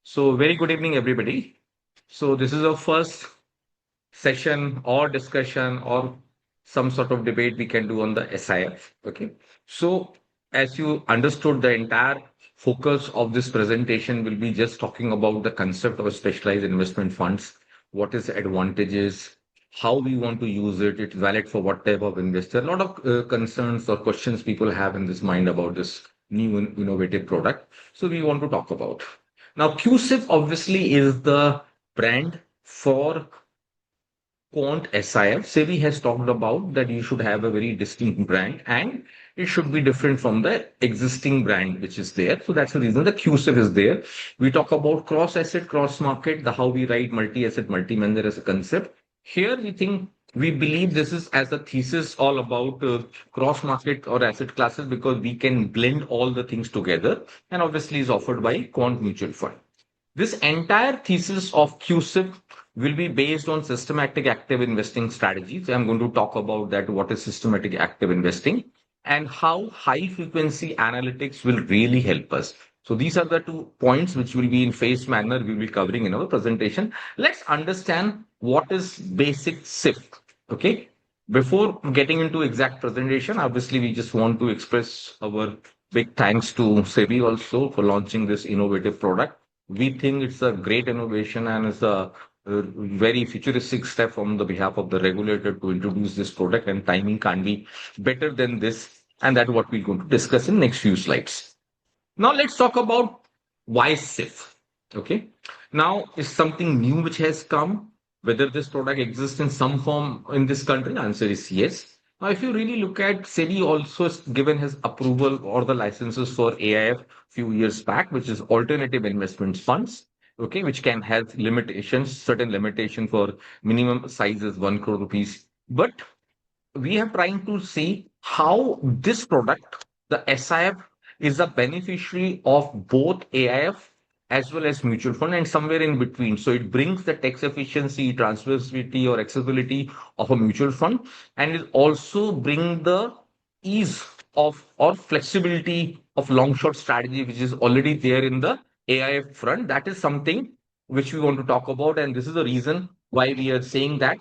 So, very good evening, everybody. So, this is our first session or discussion or some sort of debate we can do on the SIF. Okay. So, as you understood, the entire focus of this presentation will be just talking about the concept of specialized investment funds, what is the advantages, how we want to use it, it's valid for what type of investor. A lot of concerns or questions people have in this mind about this new innovative product. So, we want to talk about. Now, QSIF obviously is the brand for quant SIF. SEBI has talked about that you should have a very distinct brand and it should be different from the existing brand which is there. So that's the reason the QSIF is there. We talk about cross asset, cross market, the how we write multi asset, multi manager as a concept. Here we believe this is as a thesis all about cross market or asset classes because we can blend all the things together and obviously is offered by quant mutual fund. This entire thesis of QSIP will be based on systematic active investing strategies. I'm going to talk about that, what is systematic active investing and how high frequency analytics will really help us. So these are the 2 points which will be in phased manner we'll be covering in our presentation. Let's understand what is basic SIF. Okay. Before getting into exact presentation, obviously we just want to express our big thanks to SEBI also for launching this innovative product. We think it's a great innovation and it's a very futuristic step from the behalf of the regulator to introduce this product, and timing can't be better than this. And that's what we're going to discuss in next few slides. Now let's talk about why SIF. Okay. Now is something new which has come. Whether this product exists in some form in this country, answer is yes. Now, if you really look at SEBI also has given his approval or the licenses for AIF few years back, which is alternative investment funds. Okay, which can have limitations, certain limitation for minimum size is 1 crore rupees. But we are trying to see how this product, the SIF, is a beneficiary of both AIF as well as mutual fund and somewhere in between. So it brings the tax efficiency, transferability, or accessibility of a mutual fund, and it also bring the ease of or flexibility of long short strategy, which is already there in the AIF front. That is something which we want to talk about, and this is the reason why we are saying that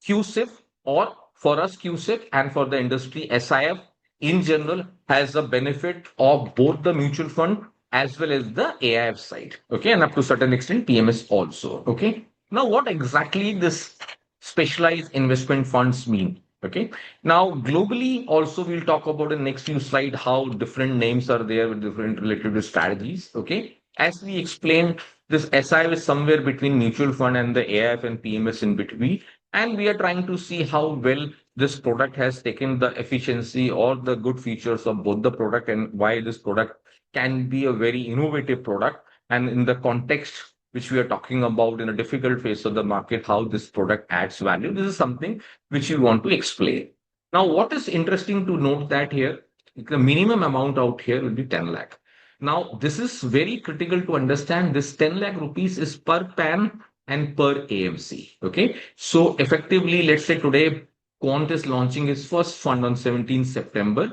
QSIF, or for us QSIF and for the industry SIF in general, has a benefit of both the mutual fund as well as the AIF side. Okay, and up to certain extent PMS also. Okay. Now, what exactly this specialized investment funds mean? Okay. Now, globally, also we'll talk about in next few slide how different names are there with different related to strategies. Okay. As we explained, this SIF is somewhere between mutual fund and the AIF and PMS in between, and we are trying to see how well this product has taken the efficiency or the good features of both the product and why this product can be a very innovative product. And in the context which we are talking about in a difficult phase of the market, how this product adds value. This is something which we want to explain. Now, what is interesting to note that here, the minimum amount out here will be 10 lakh. Now, this is very critical to understand. This 10 lakh rupees is per PAN and per AMC. Okay. So effectively, let's say today, Quant is launching its first fund on 17th September.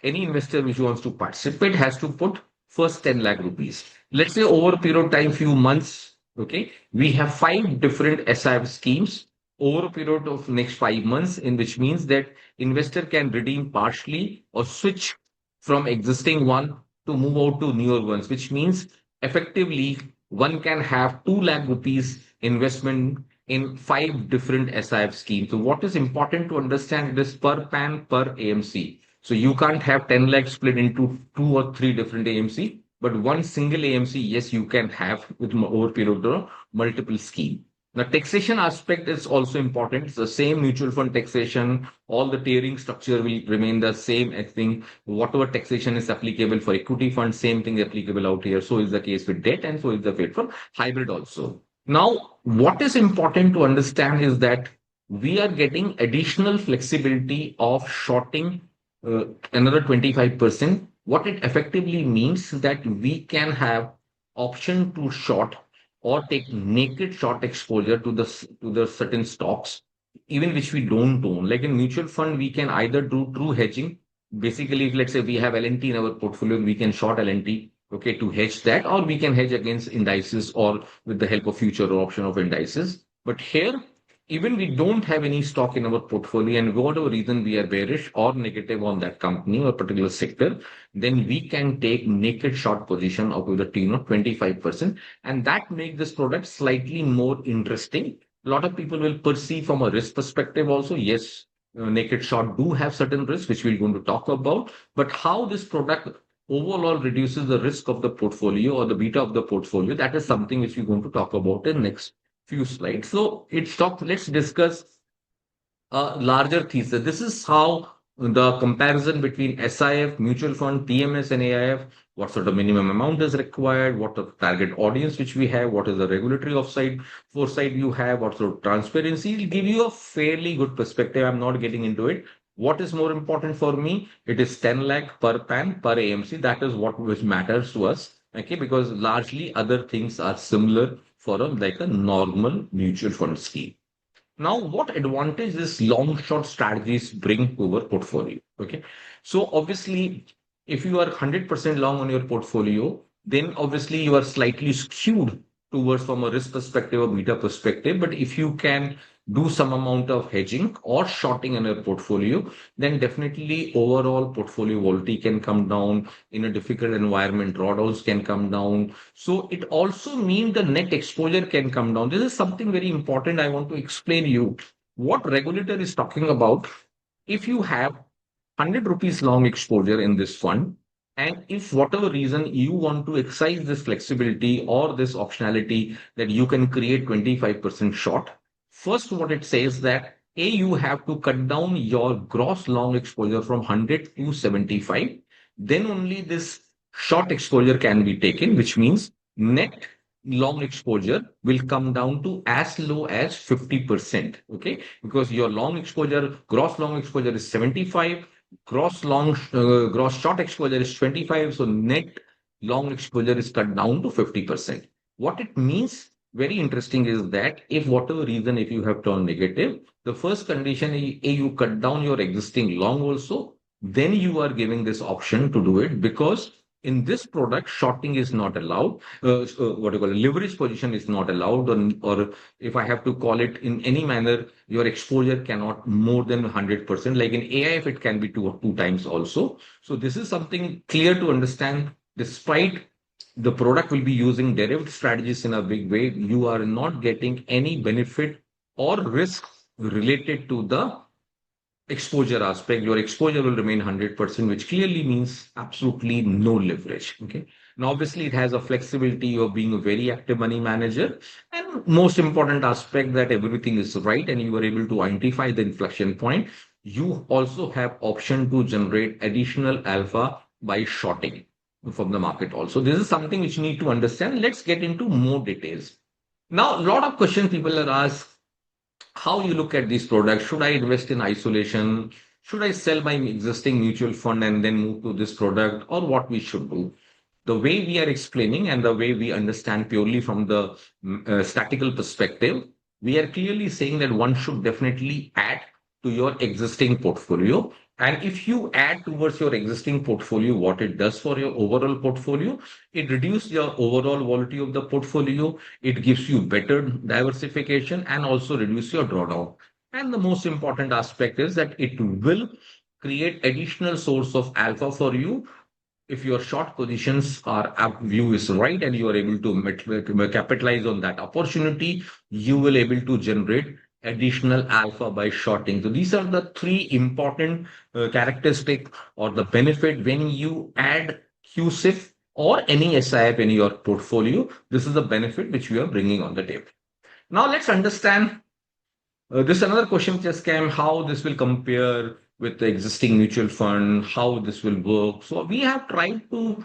Any investor which wants to participate has to put first 10 lakh rupees. Let's say over a period of time, few months, okay, we have 5 different SIF schemes over a period of next 5 months, in which means that investor can redeem partially or switch from existing one to move out to newer ones, which means effectively one can have 2 lakh rupees investment in 5 different SIF schemes. So what is important to understand is per PAN per AMC. So you can't have 10 lakh split into 2 or 3 different AMC, but one single AMC, yes, you can have with over period of multiple scheme. Now, taxation aspect is also important. It's the same mutual fund taxation. All the tiering structure will remain the same. I think whatever taxation is applicable for equity fund, same thing applicable out here. So is the case with debt, and so is the case for hybrid also. Now, what is important to understand is that we are getting additional flexibility of shorting another 25%. What it effectively means that we can have option to short or take naked short exposure to the certain stocks, even which we don't own. Like in mutual fund, we can either do true hedging. Basically, if let's say we have LNT in our portfolio, we can short LNT. okay, to hedge that, or we can hedge against indices or with the help of future or option of indices. But here, even we don't have any stock in our portfolio, and whatever reason we are bearish or negative on that company or particular sector, then we can take naked short position of the tune of 25%, and that makes this product slightly more interesting. A lot of people will perceive from a risk perspective also. Yes, naked short do have certain risks, which we're going to talk about. But how this product overall reduces the risk of the portfolio or the beta of the portfolio, that is something which we're going to talk about in next few slides. So let's discuss a larger thesis. This is how the comparison between SIF, mutual fund, PMS, and AIF, what sort of minimum amount is required, what the target audience which we have, what is the regulatory offside foresight you have, what sort of transparency. It'll give you a fairly good perspective. I'm not getting into it. What is more important for me? It is 10 lakh per PAN per AMC. That is what which matters to us. Okay, because largely other things are similar for like a normal mutual fund scheme. Now, what advantage this long short strategies bring to our portfolio? Okay. So obviously, if you are 100% long on your portfolio, then obviously you are slightly skewed towards from a risk perspective or beta perspective. But if you can do some amount of hedging or shorting in your portfolio, then definitely overall portfolio volatility can come down in a difficult environment. Drawdowns can come down, so it also means the net exposure can come down. This is something very important. I want to explain you what regulator is talking about. If you have 100 rupees long exposure in this fund, and if whatever reason you want to exercise this flexibility or this optionality that you can create 25% short, first what it says that A, you have to cut down your gross long exposure from 100 to 75. Then only this short exposure can be taken, which means net long exposure will come down to as low as 50%. Okay, because your long exposure, gross long exposure is 75, gross short exposure is 25, so net long exposure is cut down to 50%. What it means, very interesting, is that if whatever reason if you have turned negative, the first condition is you cut down your existing long also, then you are giving this option to do it, because in this product shorting is not allowed. What do you call it, leverage position is not allowed, or if I have to call it in any manner, your exposure cannot more than 100%. Like in AIF, it can be two times also. So this is something clear to understand. Despite the product will be using derivative strategies in a big way, you are not getting any benefit or risk related to the exposure aspect. Your exposure will remain 100%, which clearly means absolutely no leverage. Okay. Now, obviously, it has a flexibility of being a very active money manager. And most important aspect, that everything is right and you are able to identify the inflection point. You also have option to generate additional alpha by shorting from the market also. This is something which you need to understand. Let's get into more details. Now, a lot of questions people are asked: how you look at these products. Should I invest in isolation? Should I sell my existing mutual fund and then move to this product, or what we should do? The way we are explaining and the way we understand purely from the statical perspective, we are clearly saying that one should definitely add to your existing portfolio. And if you add towards your existing portfolio, what it does for your overall portfolio, it reduces your overall volatility of the portfolio. It gives you better diversification and also reduce your drawdown. And the most important aspect is that it will create additional source of alpha for you. If your short positions are view is right and you are able to capitalize on that opportunity, you will able to generate additional alpha by shorting. So these are the three important characteristic or the benefit when you add QSIF or any SIF in your portfolio. This is the benefit which we are bringing on the table. Now let's understand, this is another question just came, how this will compare with the existing mutual fund, how this will work. So we have tried to,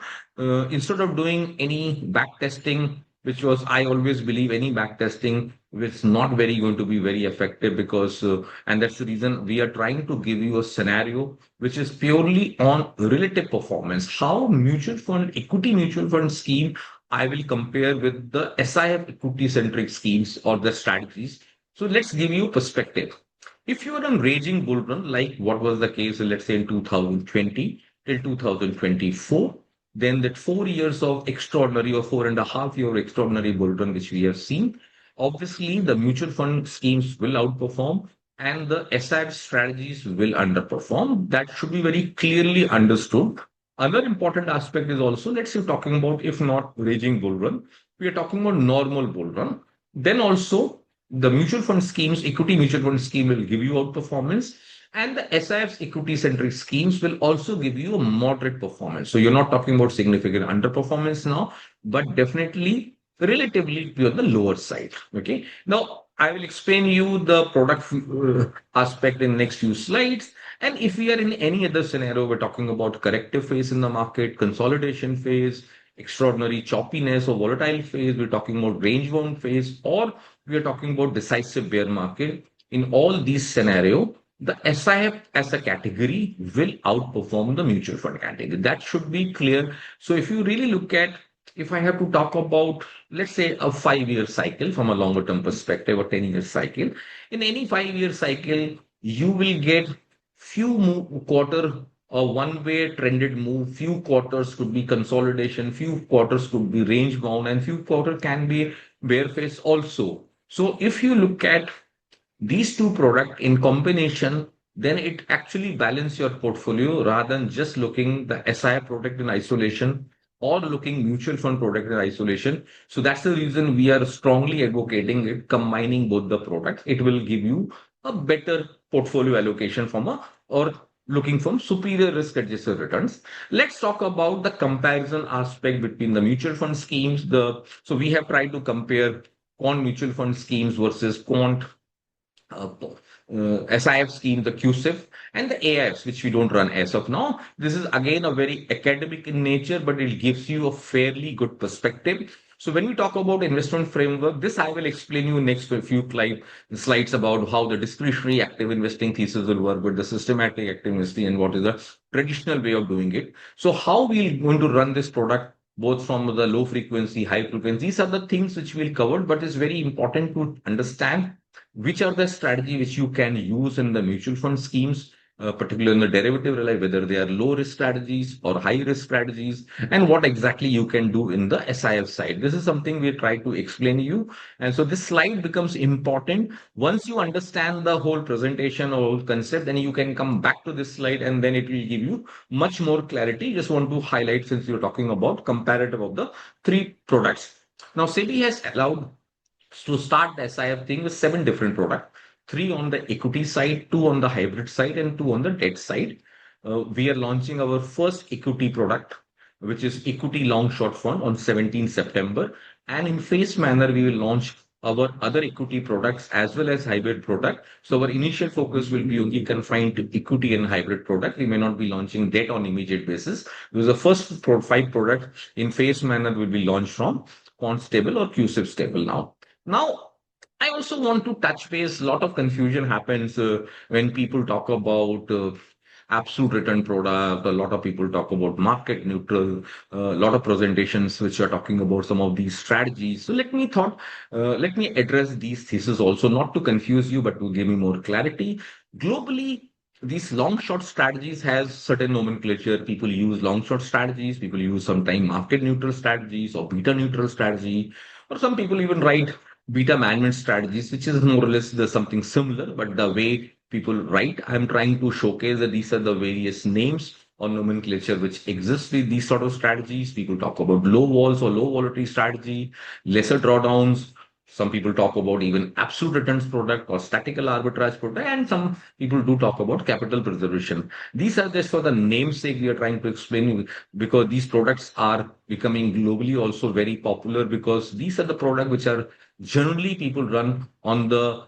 instead of doing any back testing, which was, I always believe any back testing is not very going to be very effective, because, and that's the reason we are trying to give you a scenario which is purely on relative performance. How mutual fund, equity mutual fund scheme, I will compare with the SIF equity centric schemes or the strategies. So let's give you perspective. If you are on raging bull run, like what was the case, let's say in 2020 till 2024, then that 4 years of extraordinary or 4.5 year extraordinary bull run, which we have seen. Obviously, the mutual fund schemes will outperform and the SIF strategies will underperform. That should be very clearly understood. Another important aspect is also, let's say, talking about if not raging bull run, we are talking about normal bull run. Then also the mutual fund schemes, equity mutual fund scheme will give you outperformance, and the SIF's equity centric schemes will also give you a moderate performance. So you're not talking about significant underperformance now, but definitely relatively be on the lower side. Okay. Now I will explain you the product aspect in next few slides. And if we are in any other scenario, we're talking about corrective phase in the market, consolidation phase, extraordinary choppiness or volatile phase, we're talking about range bound phase, or we are talking about decisive bear market. In all these scenario, the SIF as a category will outperform the mutual fund category. That should be clear. So if you really look at, if I have to talk about, let's say, a 5 year cycle from a longer term perspective or 10 year cycle, in any 5 year cycle, you will get quarter a one way trended move, few quarters could be consolidation, few quarters could be range bound, and few quarter can be bear face also. So if you look at these two products in combination, then it actually balance your portfolio rather than just looking the SI product in isolation or looking mutual fund product in isolation. So that's the reason we are strongly advocating it, combining both the products. It will give you a better portfolio allocation from a or looking from superior risk adjusted returns. Let's talk about the comparison aspect between the mutual fund schemes. So we have tried to compare quant mutual fund schemes versus quant uh, SIF scheme, the QSIF, and the AIFs, which we don't run as of now. This is again a very academic in nature, but it gives you a fairly good perspective. So when we talk about investment framework, this I will explain you next few slides about how the discretionary active investing thesis will work with the systematic active investing and what is the traditional way of doing it. So how we're going to run this product both from the low frequency, high frequency. These are the things which we'll cover, but it's very important to understand which are the strategy which you can use in the mutual fund schemes, particularly in the derivative rely, whether they are low risk strategies or high risk strategies, and what exactly you can do in the SIF side. This is something we try to explain to you. And so this slide becomes important. Once you understand the whole presentation or whole concept, then you can come back to this slide and then it will give you much more clarity. Just want to highlight, since you're talking about comparative of the three products. Now, SEBI has allowed to start the SIF thing with seven different products, three on the equity side, two on the hybrid side, and two on the debt side. We are launching our first equity product, which is equity long short fund on 17 September. And in phased manner, we will launch our other equity products as well as hybrid product. So our initial focus will be only confined to equity and hybrid product. We may not be launching debt on immediate basis because the first five products in phased manner will be launched from quant stable or QSIP stable now. Now, I also want to touch base. A lot of confusion happens when people talk about absolute return product. A lot of people talk about market neutral. A lot of presentations which are talking about some of these strategies. So let me address these theses also, not to confuse you, but to give me more clarity. Globally, these long short strategies has certain nomenclature. People use long short strategies. People use sometimes market neutral strategies or beta neutral strategy, or some people even write beta management strategies, which is more or less the something similar, but the way people write, I'm trying to showcase that these are the various names or nomenclature which exists with these sort of strategies. People talk about low walls or low volatility strategy, lesser drawdowns. Some people talk about even absolute returns product or statical arbitrage product, and some people do talk about capital preservation. These are just for the namesake we are trying to explain, because these products are becoming globally also very popular, because these are the products which are generally people run on. The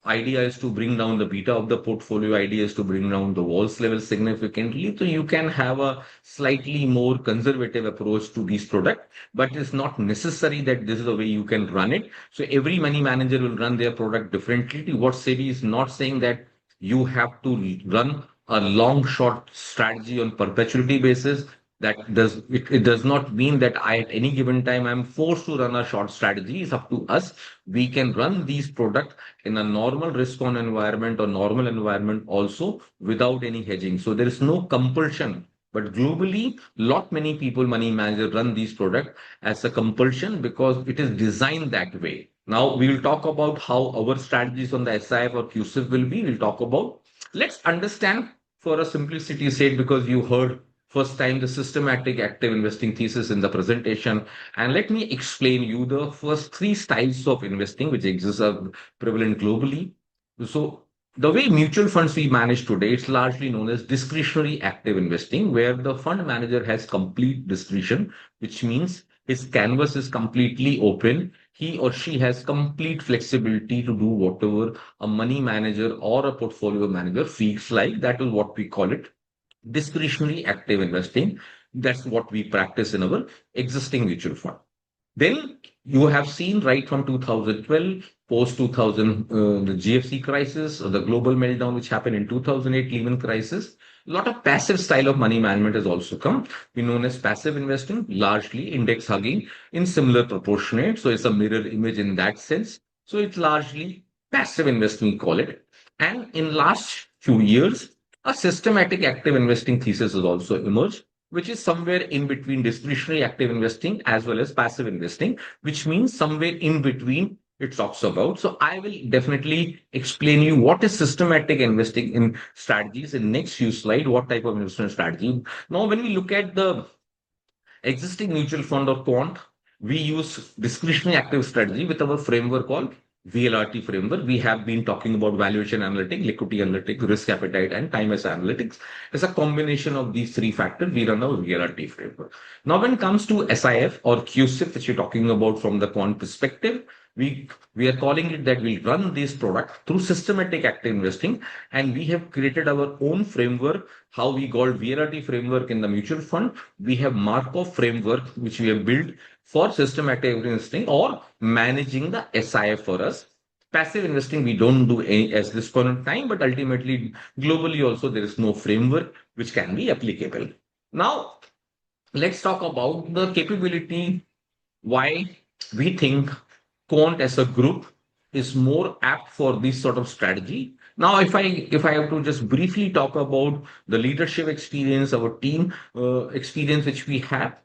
idea is to bring down the beta of the portfolio. Idea is to bring down the walls level significantly. So you can have a slightly more conservative approach to these products, but it's not necessary that this is the way you can run it. So every money manager will run their product differently. What SEBI is not saying that you have to run a long short strategy on perpetuity basis. It does not mean that I at any given time I'm forced to run a short strategy. It's up to us. We can run these products in a normal risk on environment or normal environment also without any hedging. So there is no compulsion But globally, lot many people, money managers run these products as a compulsion because it is designed that way. Now we will talk about how our strategies on the SIF or QSIF will be. We'll talk about. Let's understand for a simplicity's sake because you heard first time the systematic active investing thesis in the presentation, and let me explain you the first three styles of investing which exist are prevalent globally. So the way mutual funds we manage today, it's largely known as discretionary active investing, where the fund manager has complete discretion, which means his canvas is completely open. He or she has complete flexibility to do whatever a money manager or a portfolio manager feels like. That is what we call it discretionary active investing. That's what we practice in our existing mutual fund. Then you have seen right from 2012, post 2000, the GFC crisis, or the global meltdown, which happened in 2008, Lehman crisis. A lot of passive style of money management has also come. We known as passive investing, largely index hugging in similar proportionate. So it's a mirror image in that sense. So it's largely passive investing, we call it. And in last few years, a systematic active investing thesis has also emerged, which is somewhere in between discretionary active investing as well as passive investing, which means somewhere in between it talks about. So I will definitely explain you what is systematic investing in strategies in next few slide, what type of investment strategy. Now, when we look at the existing mutual fund or quant, we use discretionary active strategy with our framework called VLRT framework. We have been talking about valuation analytics, liquidity analytics, risk appetite, and time as analytics. As a combination of these three factors, we run our VLRT framework. Now, when it comes to SIF or QSIF, which you're talking about from the quant perspective, we are calling it that we run this product through systematic active investing, and we have created our own framework. How we call VLRT framework in the mutual fund, we have Markov framework which we have built for systematic investing or managing the SIF for us. Passive investing we don't do any as this point in time, but ultimately globally also there is no framework which can be applicable. Now let's talk about the capability why we think quant as a group is more apt for this sort of strategy. Now, if I have to just briefly talk about the leadership experience, our team experience which we have,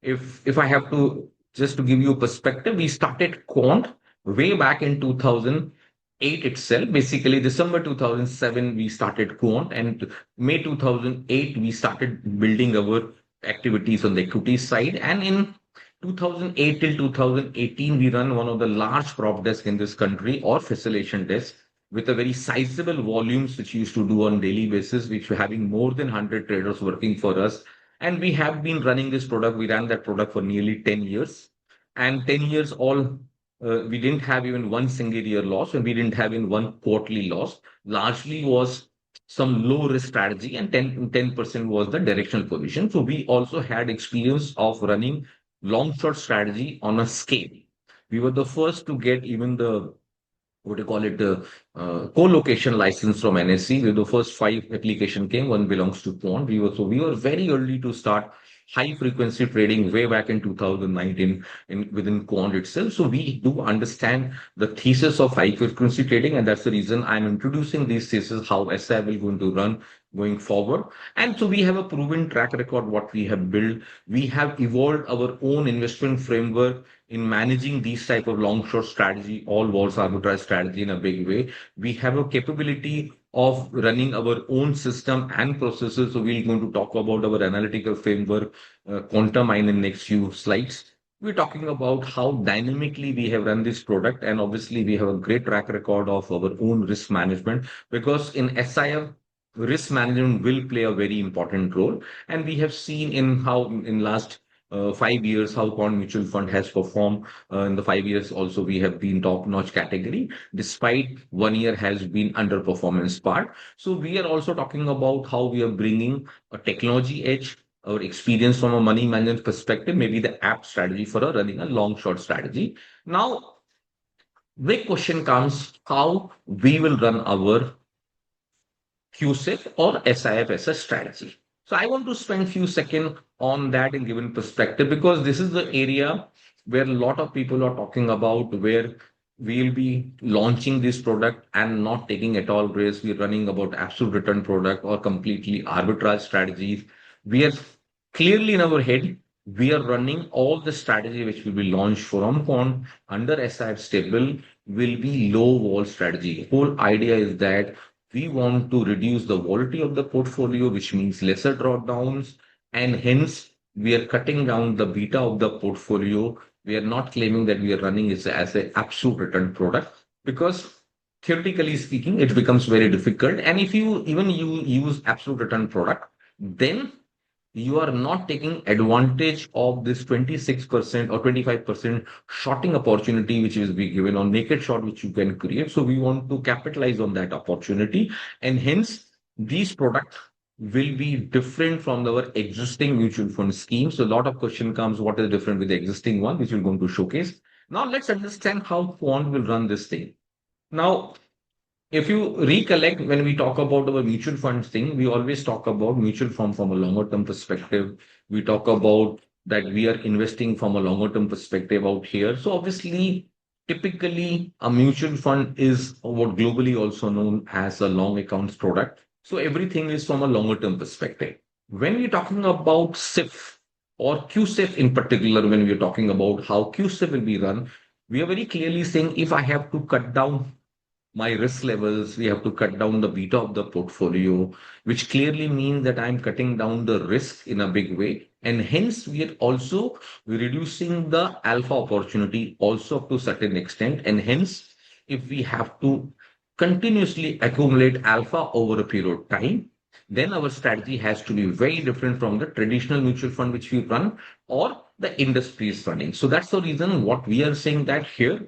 if I have to just to give you a perspective, we started quant way back in 2008 itself. Basically, December 2007 we started quant, and May 2008 we started building our activities on the equity side, and in 2008 till 2018, we run one of the large prop desk in this country or facilitation desk with a very sizable volumes which we used to do on daily basis, which we're having more than 100 traders working for us. And we have been running this product. We ran that product for nearly 10 years. And 10 years all, we didn't have even one single year loss, and we didn't have even one quarterly loss. Largely was some low risk strategy, and 10% was the directional position. So we also had experience of running long short strategy on a scale. We were the first to get even the what do you call it, co-location license from NSE. We were the first five application came. One belongs to Quant. We were very early to start high frequency trading way back in 2019 within Quant itself. So we do understand the thesis of high frequency trading, and that's the reason I'm introducing these thesis how SI will going to run going forward. And so we have a proven track record what we have built. We have evolved our own investment framework in managing these type of long short strategy, all wars arbitrage strategy in a big way. We have a capability of running our own system and processes. So we're going to talk about our analytical framework, quantum mine in next few slides. We're talking about how dynamically we have run this product, and obviously we have a great track record of our own risk management because in SIF risk management will play a very important role, and we have seen in how in last 5 years how quant mutual fund has performed. In the 5 years also we have been top notch category despite one year has been underperformance part. So we are also talking about how we are bringing a technology edge, our experience from a money management perspective, maybe the app strategy for a running a long short strategy. Now big question comes how we will run our QSIF or SIF as a strategy. So I want to spend few seconds on that in given perspective because this is the area where a lot of people are talking about where we'll be launching this product and not taking at all risk. We're running about absolute return product or completely arbitrage strategies. We are clearly in our head, we are running all the strategy which will be launched from quant under SIF stable will be low vol strategy. Whole idea is that we want to reduce the volatility of the portfolio, which means lesser drawdowns, and hence we are cutting down the beta of the portfolio. We are not claiming that we are running it as an absolute return product because theoretically speaking, it becomes very difficult. And if you use absolute return product, then you are not taking advantage of this 26% or 25% shorting opportunity, which is be given on naked short, which you can create. So we want to capitalize on that opportunity. And hence, these products will be different from our existing mutual fund scheme. So a lot of question comes, what is different with the existing one, which we're going to showcase. Now let's understand how Quant will run this thing. Now, if you recollect, when we talk about our mutual funds thing, we always talk about mutual fund from a longer term perspective. We talk about that we are investing from a longer term perspective out here. So obviously, typically a mutual fund is what globally also known as a long accounts product. So everything is from a longer term perspective. When we're talking about SIF or QSIF in particular, when we're talking about how QSIF will be run, we are very clearly saying if I have to cut down my risk levels, we have to cut down the beta of the portfolio, which clearly means that I'm cutting down the risk in a big way. And hence, we are also reducing the alpha opportunity also to a certain extent. And hence, if we have to continuously accumulate alpha over a period of time, then our strategy has to be very different from the traditional mutual fund which we run or the industry is running. So that's the reason what we are saying that here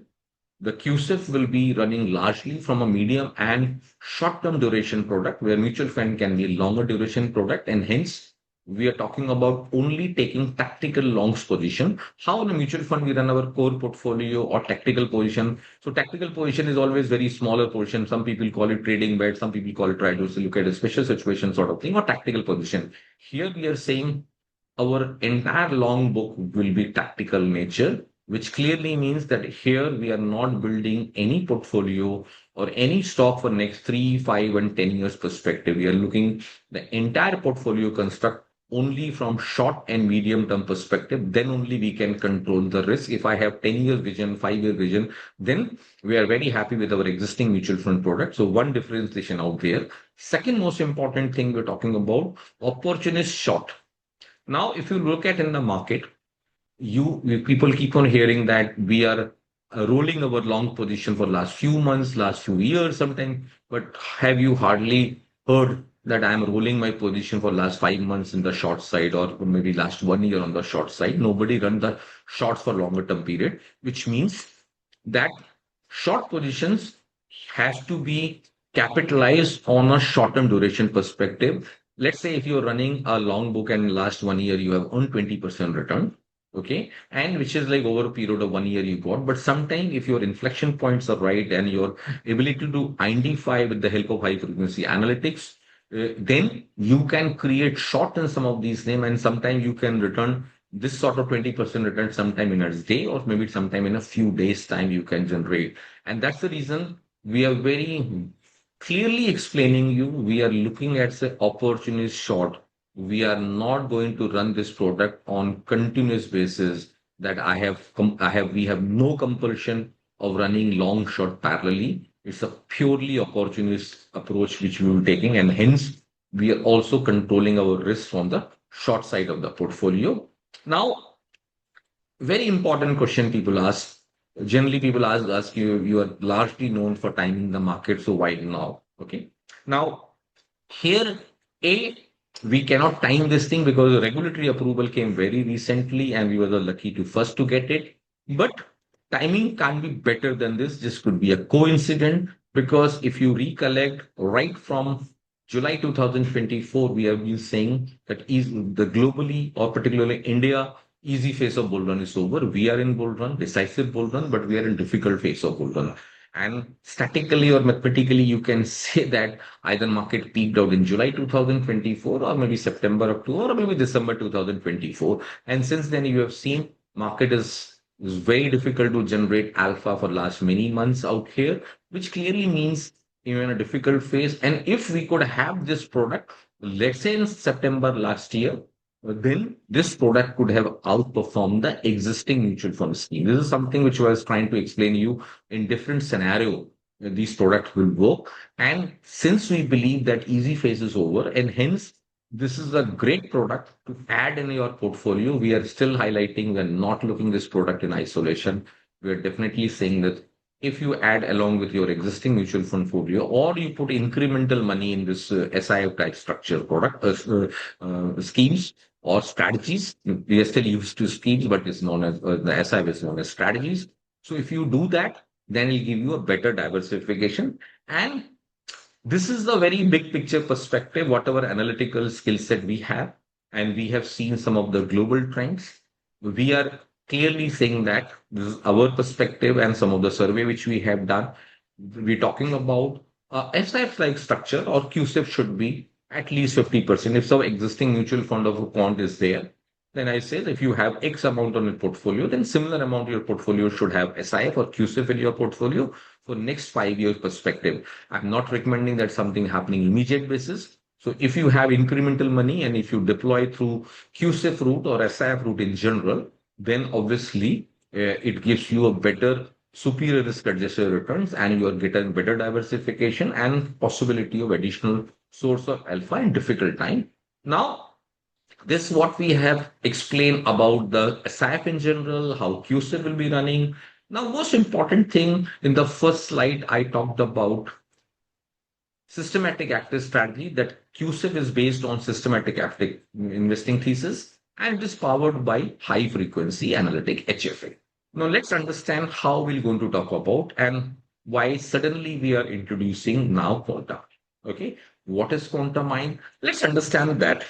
the QSIF will be running largely from a medium and short-term duration product, where mutual fund can be longer duration product, and hence we are talking about only taking tactical longs position. How in a mutual fund we run our core portfolio or tactical position. So tactical position is always very smaller position. Some people call it trading bet, some people call it try to look at a special situation sort of thing or tactical position. Here we are saying our entire long book will be tactical nature, which clearly means that here we are not building any portfolio or any stock for next 3, 5, and 10 years perspective. We are looking the entire portfolio construct only from short and medium term perspective. Then only we can control the risk. If I have 10 years vision, 5-year vision, then we are very happy with our existing mutual fund product. So one differentiation out there. Second most important thing we're talking about, opportunist short. Now, if you look at in the market, people keep on hearing that we are rolling our long position for last few months, last few years, sometimes. But have you hardly heard that I'm rolling my position for last 5 months in the short side, or maybe last 1 year on the short side? Nobody run the shorts for longer term period, which means that short positions has to be capitalized on a short-term duration perspective. Let's say if you're running a long book and last 1 year you have earned 20% return, okay, and which is like over a period of 1 year you got. But sometimes if your inflection points are right and your ability to identify with the help of high frequency analytics, then you can create short in some of these names, and sometimes you can return this sort of 20% return sometime in a day or maybe sometime in a few days time you can generate. And that's the reason we are very clearly explaining you, we are looking at the opportunity short. We are not going to run this product on continuous basis that we have no compulsion of running long short parallelly. It's a purely opportunist approach which we will be taking, and hence we are also controlling our risk on the short side of the portfolio. Now, very important question people ask. Generally, people ask you, you are largely known for timing the market, so why now? Okay. Now, here, A, we cannot time this thing because the regulatory approval came very recently and we were the lucky to first to get it. But timing can't be better than this. This could be a coincidence because if you recollect right from July 2024, we have been saying that is the globally or particularly India easy phase of bull run is over. We are in bull run, decisive bull run, but we are in difficult phase of bull run. And statically or mathematically, you can say that either market peaked out in July 2024 or maybe September, October, or maybe December 2024. And since then, you have seen market is very difficult to generate alpha for last many months out here, which clearly means you're in a difficult phase. And if we could have this product, let's say in September last year, then this product could have outperformed the existing mutual fund scheme. This is something which I was trying to explain you in different scenario. These products will work. And since we believe that easy phase is over, and hence this is a great product to add in your portfolio, we are still highlighting we're not looking this product in isolation. We are definitely saying that if you add along with your existing mutual fund portfolio or you put incremental money in this SIF type structure product schemes or strategies, we are still used to schemes, but it's known as the SIF is known as strategies. So if you do that, then it'll give you a better diversification. And this is the very big picture perspective, whatever analytical skill set we have, and we have seen some of the global trends. We are clearly saying that this is our perspective and some of the survey which we have done. We're talking about SIF like structure or QSIF should be at least 50%. If some existing mutual fund of a quant is there, then I say that if you have X amount on your portfolio, then similar amount of your portfolio should have SIF or QSIF in your portfolio for next 5 years perspective. I'm not recommending that something happening immediate basis. So if you have incremental money and if you deploy through QSIF route or SIF route in general, then obviously it gives you a better superior risk adjusted returns and you are getting better diversification and possibility of additional source of alpha in difficult time. Now, this is what we have explained about the SIF in general, how QSIF will be running. Now, most important thing in the first slide, I talked about systematic active strategy that QSIF is based on systematic active investing thesis and it is powered by high frequency analytic HFA. Now, let's understand how we're going to talk about and why suddenly we are introducing now quantum. Okay, what is quantum mine? Let's understand that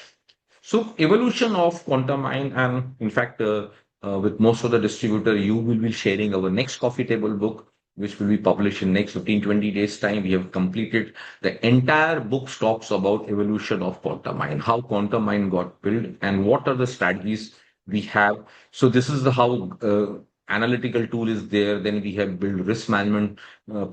so evolution of quantum mine, and in fact, with most of the distributor, you will be sharing our next coffee table book, which will be published in next 15-20 days time. We have completed the entire book talks about evolution of quantum mine, how quantum mine got built, and what are the strategies we have. So this is the how analytical tool is there. Then we have built risk management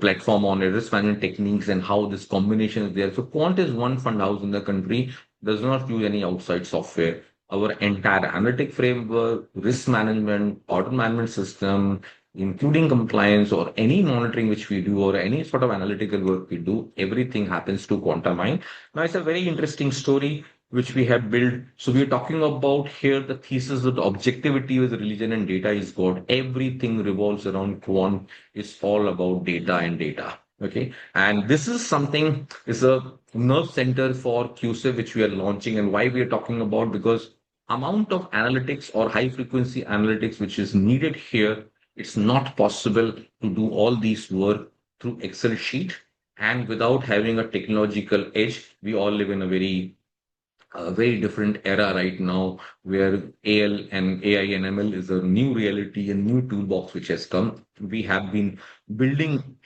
platform on it, risk management techniques, and how this combination is there. So Quant is one fund house in the country does not use any outside software. Our entire analytic framework, risk management, order management system, including compliance or any monitoring which we do or any sort of analytical work we do, everything happens to Quantamine. Now, it's a very interesting story which we have built. So we're talking about here the thesis that objectivity with religion and data is God. Everything revolves around quant. It's all about data and data. Okay. And this is something is a nerve center for QSIF, which we are launching and why we are talking about because amount of analytics or high frequency analytics which is needed here, it's not possible to do all these work through Excel sheet and without having a technological edge. We all live in a very different era right now where AL and AI and ML is a new reality, a new toolbox which has come. We have been building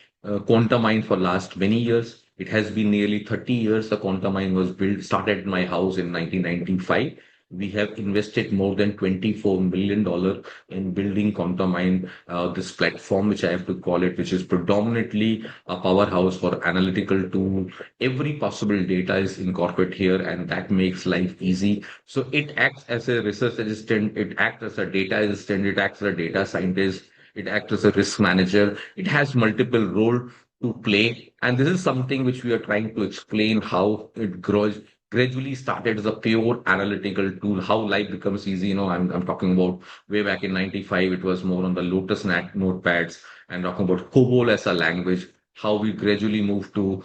Quantum Mine for last many years. It has been nearly 30 years. The Quantum Mine was built, started in my house in 1995. We have invested more than $24 million in building Quantum Mine, this platform, which I have to call it, which is predominantly a powerhouse for analytical tool. Every possible data is incorporated here, and that makes life easy. So it acts as a research assistant, it acts as a data assistant, it acts as a data scientist, it acts as a risk manager. It has multiple role to play. And this is something which we are trying to explain how it grows gradually started as a pure analytical tool, how life becomes easy. I'm talking about way back in 95, it was more on the Lotus notepads and talking about COBOL as a language, how we gradually moved to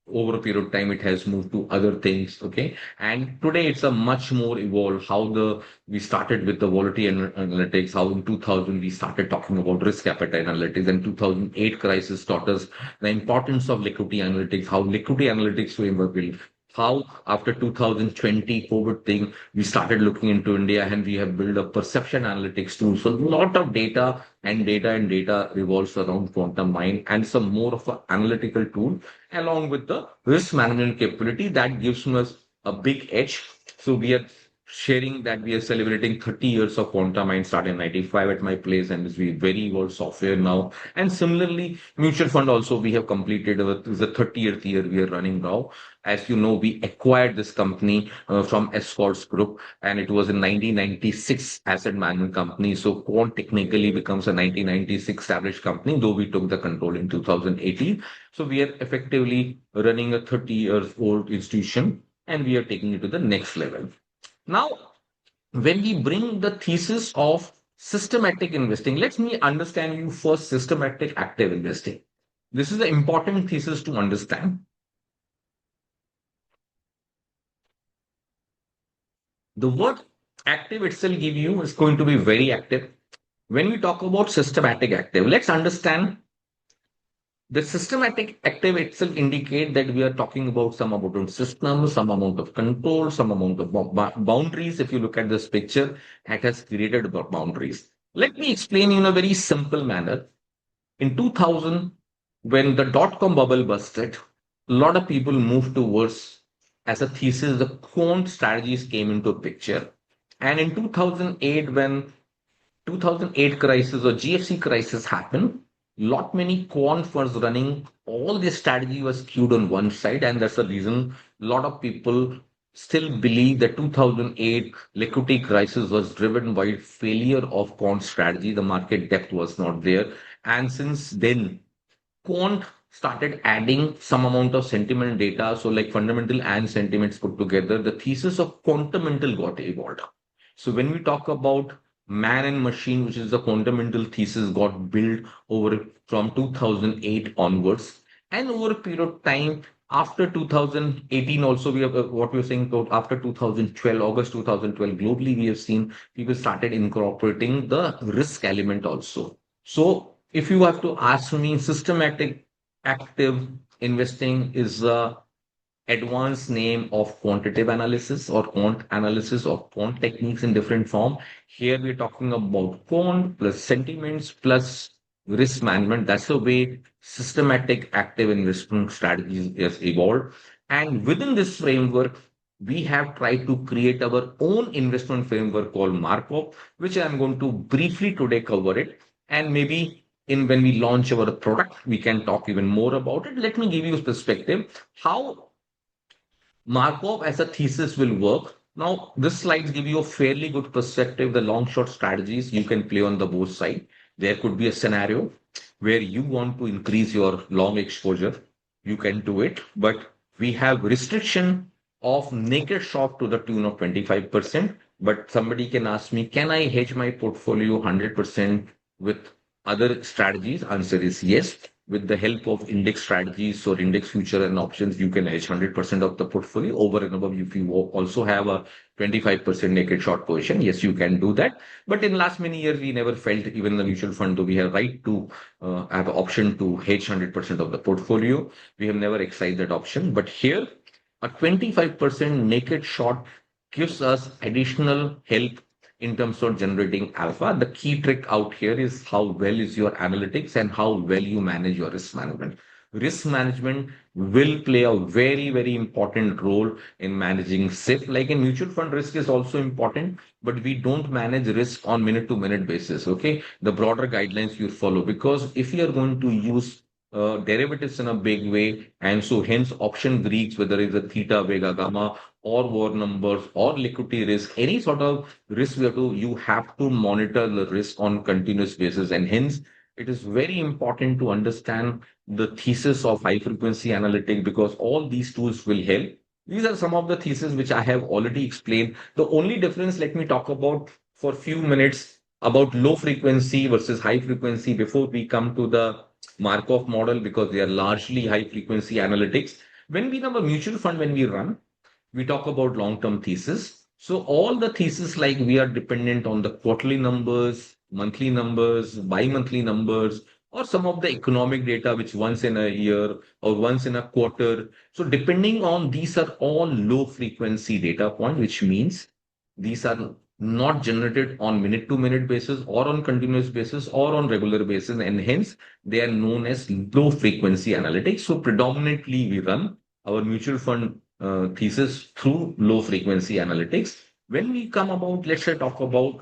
over a period of time, it has moved to other things. Okay. And today it's a much more evolved how we started with the volatility analytics, how in 2000 we started talking about risk appetite analytics, and 2008 crisis taught us the importance of liquidity analytics, how liquidity analytics framework built, how after 2020 COVID thing, we started looking into India and we have built a perception analytics tool. So a lot of data revolves around quantum mine and some more of an analytical tool along with the risk management capability that gives us a big edge. So we are sharing that we are celebrating 30 years of quantum. I started in 95 at my place, and it's very evolved software now. And similarly, mutual fund also, we have completed the 30th year we are running now. As you know, we acquired this company from Escorts Group, and it was in 1996 asset management company. So Quant technically becomes a 1996 established company, though we took the control in 2018. So we are effectively running a 30 years old institution, and we are taking it to the next level. Now, when we bring the thesis of systematic investing, let me understand you first systematic active investing. This is an important thesis to understand. The word active itself give you is going to be very active. When we talk about systematic active, let's understand the systematic active itself indicate that we are talking about some amount of system, some amount of control, some amount of boundaries. If you look at this picture, it has created boundaries. Let me explain you in a very simple manner. In 2000, when the dot-com bubble busted, a lot of people moved towards, as a thesis, the quant strategies came into picture. And in 2008, when 2008 crisis or GFC crisis happened, lot many quant funds running, all the strategy was skewed on one side, and that's the reason a lot of people still believe that 2008 liquidity crisis was driven by failure of quant strategy. The market depth was not there, and since then quant started adding some amount of sentiment data. So, like fundamental and sentiments put together, the thesis of quantamental got evolved. So, when we talk about man and machine, which is the quantamental thesis, got built over from 2008 onwards, and over a period of time after 2018, also we have what we are saying about after 2012, August 2012, globally we have seen people started incorporating the risk element also. So if you have to ask me, systematic active investing is a advanced name of quantitative analysis or quant analysis or quant techniques in different form. Here we're talking about quant plus sentiments plus risk management. That's the way systematic active investment strategies has evolved. And within this framework, we have tried to create our own investment framework called Markov, which I'm going to briefly today cover it. And maybe in when we launch our product, we can talk even more about it. Let me give you a perspective how Markov as a thesis will work. Now, this slides give you a fairly good perspective. The long short strategies you can play on the both side. There could be a scenario where you want to increase your long exposure. You can do it, but we have restriction of naked short to the tune of 25%. But somebody can ask me, can I hedge my portfolio 100% with other strategies? Answer is yes. With the help of index strategies or index future and options, you can hedge 100% of the portfolio over and above. If you also have a 25% naked short position, yes, you can do that. But in last many years, we never felt, even the mutual fund, though we have right to have an option to hedge 100% of the portfolio. We have never exercised that option. But here, a 25% naked short gives us additional help in terms of generating alpha. The key trick out here is how well is your analytics and how well you manage your risk management. Risk management will play a very, very important role in managing SIF. Like in mutual fund, risk is also important, but we don't manage risk on minute to minute basis. Okay. The broader guidelines you follow, because if you are going to use derivatives in a big way, and so hence option Greeks, whether it's a theta, vega, gamma, or war numbers or liquidity risk, any sort of risk you have to monitor the risk on continuous basis. And hence it is very important to understand the thesis of high frequency analytics, because all these tools will help. These are some of the theses which I have already explained. The only difference, let me talk about for few minutes about low frequency versus high frequency before we come to the Markov model, because they are largely high frequency analytics. When we have a mutual fund, when we run, we talk about long-term thesis. So all the thesis, like we are dependent on the quarterly numbers, monthly numbers, bi-monthly numbers, or some of the economic data, which once in a year or once in a quarter. So depending on these are all low frequency data point, which means these are not generated on minute to minute basis or on continuous basis or on regular basis, and hence they are known as low frequency analytics. So predominantly we run our mutual fund thesis through low frequency analytics. When we come about, let's say talk about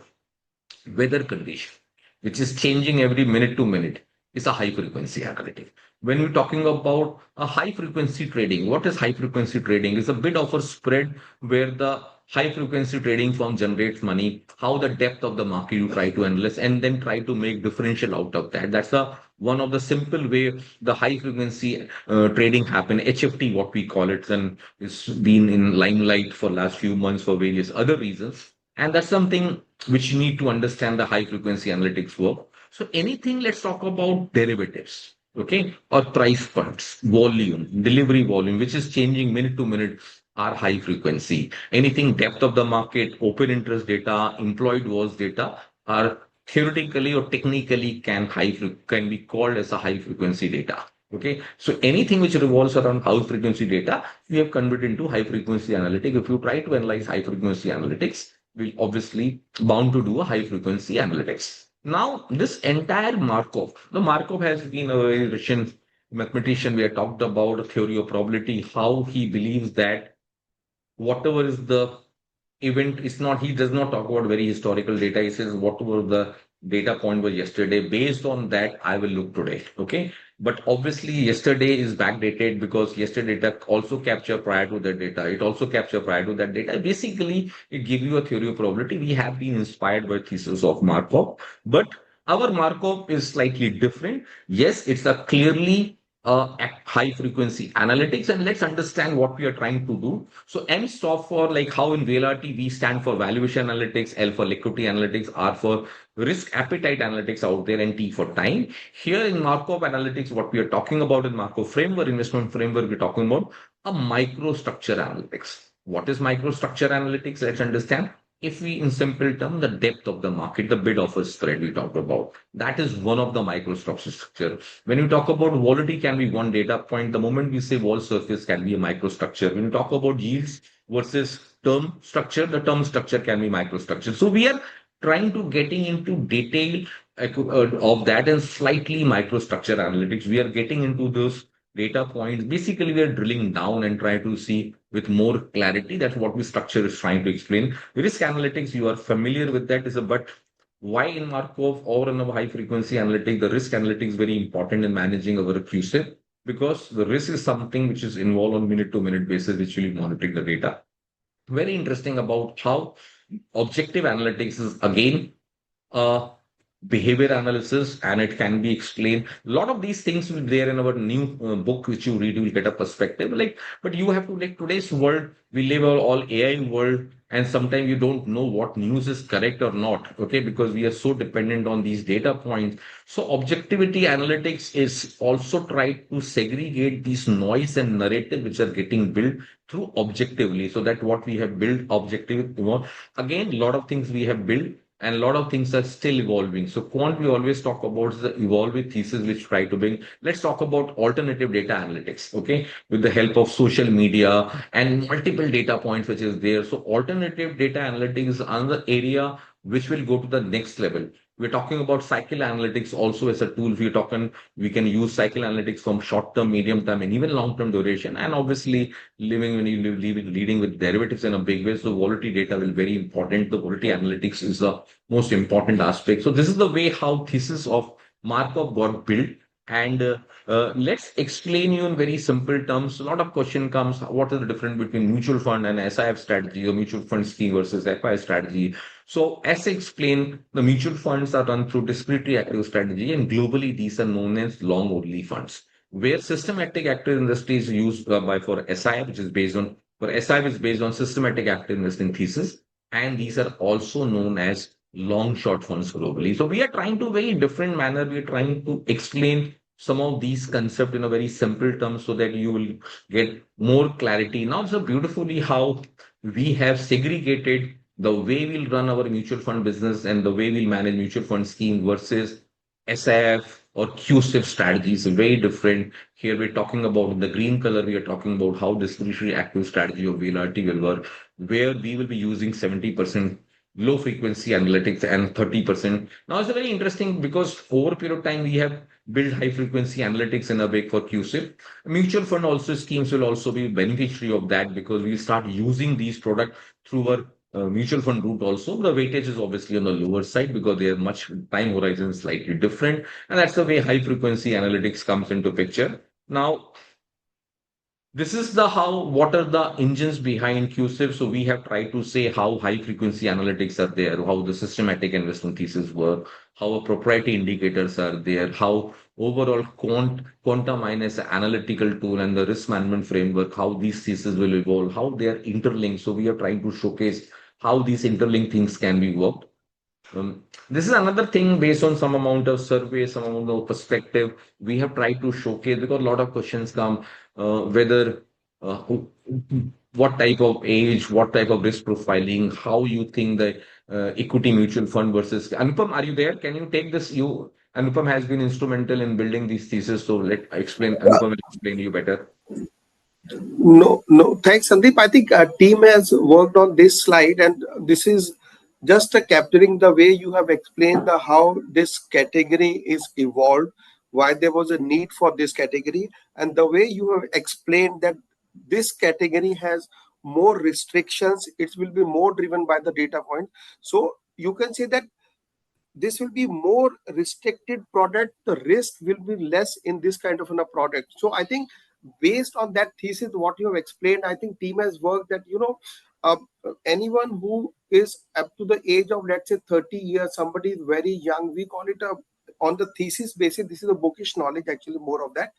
weather condition, which is changing every minute to minute, is a high frequency analytic. When we're talking about a high frequency trading, what is high frequency trading? It's a bit of a spread where the high frequency trading firm generates money, how the depth of the market you try to analyze, and then try to make differential out of that. That's a one of the simple way the high frequency trading happen. HFT, what we call it, and it's been in limelight for last few months for various other reasons. And that's something which you need to understand the high frequency analytics work. So anything, let's talk about derivatives, okay, or price funds, volume, delivery volume, which is changing minute to minute, are high frequency. Anything depth of the market, open interest data, employed was data are theoretically or technically can be called as a high frequency data. Okay, so anything which revolves around high frequency data, we have converted into high frequency analytics. If you try to analyze high frequency analytics, we'll obviously bound to do a high frequency analytics. Now, this entire Markov, the Markov has been a very rich mathematician. We have talked about a theory of probability, how he believes that whatever is the event, it's not, he does not talk about very historical data. He says whatever the data point was yesterday, based on that I will look today. Okay, but obviously yesterday is backdated because yesterday data also capture prior to that data, it also capture prior to that data. Basically it gives you a theory of probability. We have been inspired by thesis of Markov, but our Markov is slightly different. Yes, it's a clearly high frequency analytics, and let's understand what we are trying to do. So M stop for, like how in VLRT we stand for valuation analytics, L for liquidity analytics, R for risk appetite analytics out there, and T for time. Here in Markov analytics, what we are talking about in Markov framework, investment framework, we're talking about a microstructure analytics. What is microstructure analytics? Let's understand. If we, in simple term, the depth of the market, the bid offer spread we talked about, that is one of the microstructure. When you talk about volatility, can be one data point. The moment we say wall surface can be a microstructure. When you talk about yields versus term structure, the term structure can be microstructure. So we are trying to getting into detail of that and slightly microstructure analytics. We are getting into those data points. Basically, we are drilling down and try to see with more clarity. That's what we structure is trying to explain. Risk analytics, you are familiar with that, is a but why in Markov or in a high frequency analytics, the risk analytics is very important in managing our QSIP, because the risk is something which is involved on minute to minute basis, which will be monitoring the data. Very interesting about how objective analytics is again uh, behavior analysis, and it can be explained. A lot of these things will be there in our new book which you read. You will get a perspective, like, but you have to, like, today's world, we live all AI world, and sometimes you don't know what news is correct or not, okay, because we are so dependent on these data points. So objectivity analytics is also try to segregate these noise and narrative which are getting built through objectively, so that what we have built objective, again, a lot of things we have built and a lot of things are still evolving. So quant, we always talk about the evolving thesis which try to bring. Let's talk about alternative data analytics, okay, with the help of social media and multiple data points which is there. So alternative data analytics is another area which will go to the next level. We're talking about cycle analytics also as a tool. We're talking, we can use cycle analytics from short term, medium term, and even long term duration. And obviously, living when you live, leading with derivatives in a big way. So volatility data will be very important. The volatility analytics is the most important aspect. So this is the way how thesis of Markov got built. And let's explain you in very simple terms. A lot of question comes, what is the difference between mutual fund and SIF strategy, or mutual fund scheme versus FI strategy? So as I explained, the mutual funds are run through discretely active strategy, and globally these are known as long only funds. Where systematic active industry is used by for SIF, which is based on, for SIF is based on systematic active investing thesis, and these are also known as long short funds globally. So we are trying to very different manner. We are trying to explain some of these concepts in a very simple terms so that you will get more clarity. Now, so beautifully how we have segregated the way we'll run our mutual fund business and the way we'll manage mutual fund scheme versus SIF or QSIF strategies are very different. Here we're talking about in the green color, we are talking about how discretionary active strategy of VLRT will work, where we will be using 70% low frequency analytics and 30%. Now it's a very interesting because over a period of time we have built high frequency analytics in a way for QSIP. Mutual fund also schemes will also be beneficiary of that because we start using these products through our mutual fund route also. The weightage is obviously on the lower side because their much time horizon is slightly different. And that's the way high frequency analytics comes into picture. Now, this is the how, what are the engines behind QSIF? So we have tried to say how high frequency analytics are there, how the systematic investment thesis work, how a proprietary indicators are there, how overall quantum minus analytical tool and the risk management framework, how these theses will evolve, how they are interlinked. So we are trying to showcase how these interlinked things can be worked. This is another thing based on some amount of survey, some amount of perspective. We have tried to showcase because a lot of questions come whether what type of age, what type of risk profiling, how you think the equity mutual fund versus Anupam, are you there? Can you take this? You Anupam has been instrumental in building these theses, so let explain. Anupam will explain you better. No, no. Thanks, Sandeep. I think our team has worked on this slide, and this is just capturing the way you have explained how this category is evolved, why there was a need for this category, and the way you have explained that this category has more restrictions. It will be more driven by the data point. So you can say that this will be more restricted product, the risk will be less in this kind of a product. So I think based on that thesis what you have explained, I think team has worked that uh, anyone who is up to the age of, let's say, 30 years, somebody is very young, we call it a, on the thesis basis, this is a bookish knowledge, actually more of that,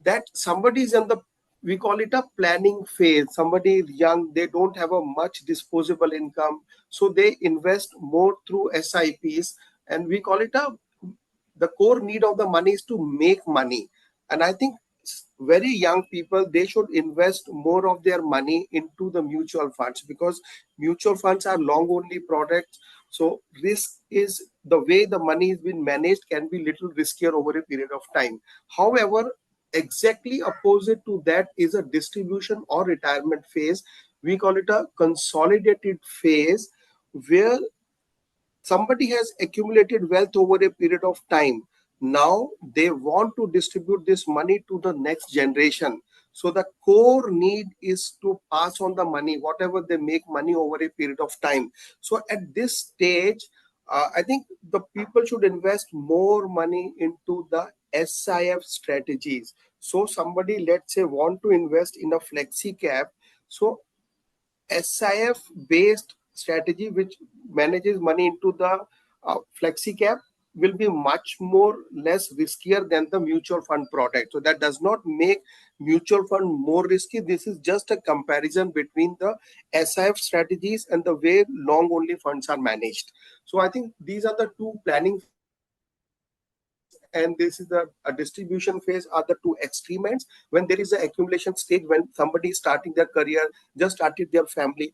that somebody is in the, we call it a planning phase, somebody is young, they don't have a much disposable income, so they invest more through SIPs, and we call it a, the core need of the money is to make money. And I think very young people, they should invest more of their money into the mutual funds, because mutual funds are long only products. So risk is, the way the money is being managed can be little riskier over a period of time. However, exactly opposite to that is a distribution or retirement phase. We call it a consolidated phase, where somebody has accumulated wealth over a period of time. Now they want to distribute this money to the next generation. So the core need is to pass on the money, whatever they make money over a period of time. So at this stage, I think the people should invest more money into the SIF strategies. So somebody, let's say, want to invest in a flexi cap. So SIF based strategy which manages money into the flexi cap will be much more less riskier than the mutual fund product. So that does not make mutual fund more risky. This is just a comparison between the SIF strategies and the way long only funds are managed. So I think these are the two planning phase, and this is the a distribution phase are the two extreme ends. When there is an accumulation stage, when somebody is starting their career, just started their family,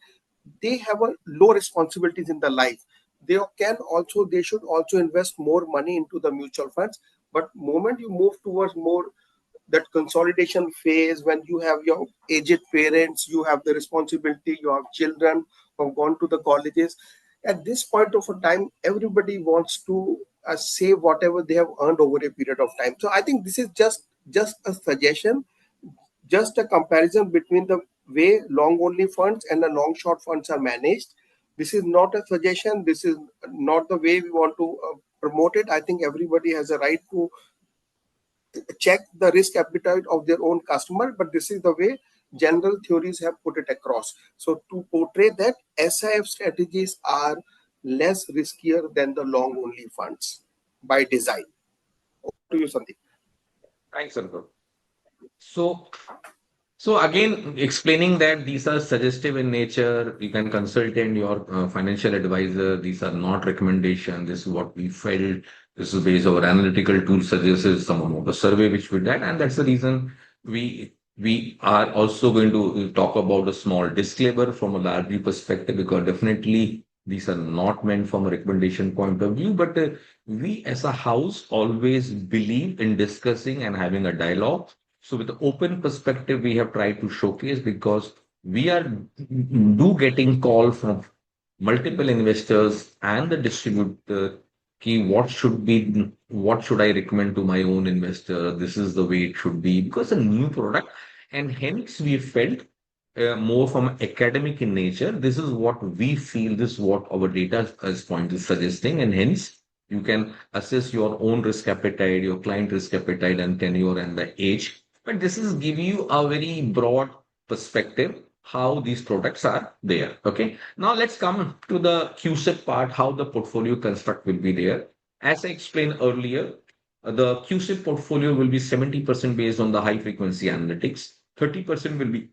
they have a low responsibilities in the life. They can also, they should also invest more money into the mutual funds. But moment you move towards more that consolidation phase, when you have your aged parents, you have the responsibility, you have children who have gone to the colleges, at this point of a time everybody wants to save whatever they have earned over a period of time. So I think this is just a suggestion, just a comparison between the way long only funds and the long short funds are managed. This is not a suggestion, this is not the way we want to promote it. I think everybody has a right to check the risk appetite of their own customer, but this is the way general theories have put it across. So to portray that SIF strategies are less riskier than the long only funds by design. Over to you, Sandeep. Thanks, Anupam. So So again, explaining that these are suggestive in nature, you can consult in your financial advisor. These are not recommendation. This is what we felt. This is based our analytical tool suggests some amount of survey which we did, and that's the reason we are also going to talk about a small disclaimer from a larger perspective because definitely these are not meant from a recommendation point of view, but we as a house always believe in discussing and having a dialogue. So with the open perspective, we have tried to showcase because we are do getting call from multiple investors and the distributor. Key, what should I recommend to my own investor? This is the way it should be because a new product, and hence we felt more from academic in nature. This is what we feel, this is what our data is point is suggesting, and hence you can assess your own risk appetite, your client risk appetite and tenure and the age. But this is give you a very broad perspective how these products are there. Okay. Now let's come to the QSIP part, how the portfolio construct will be there. As I explained earlier, the QSIP portfolio will be 70% based on the high frequency analytics, 30% will be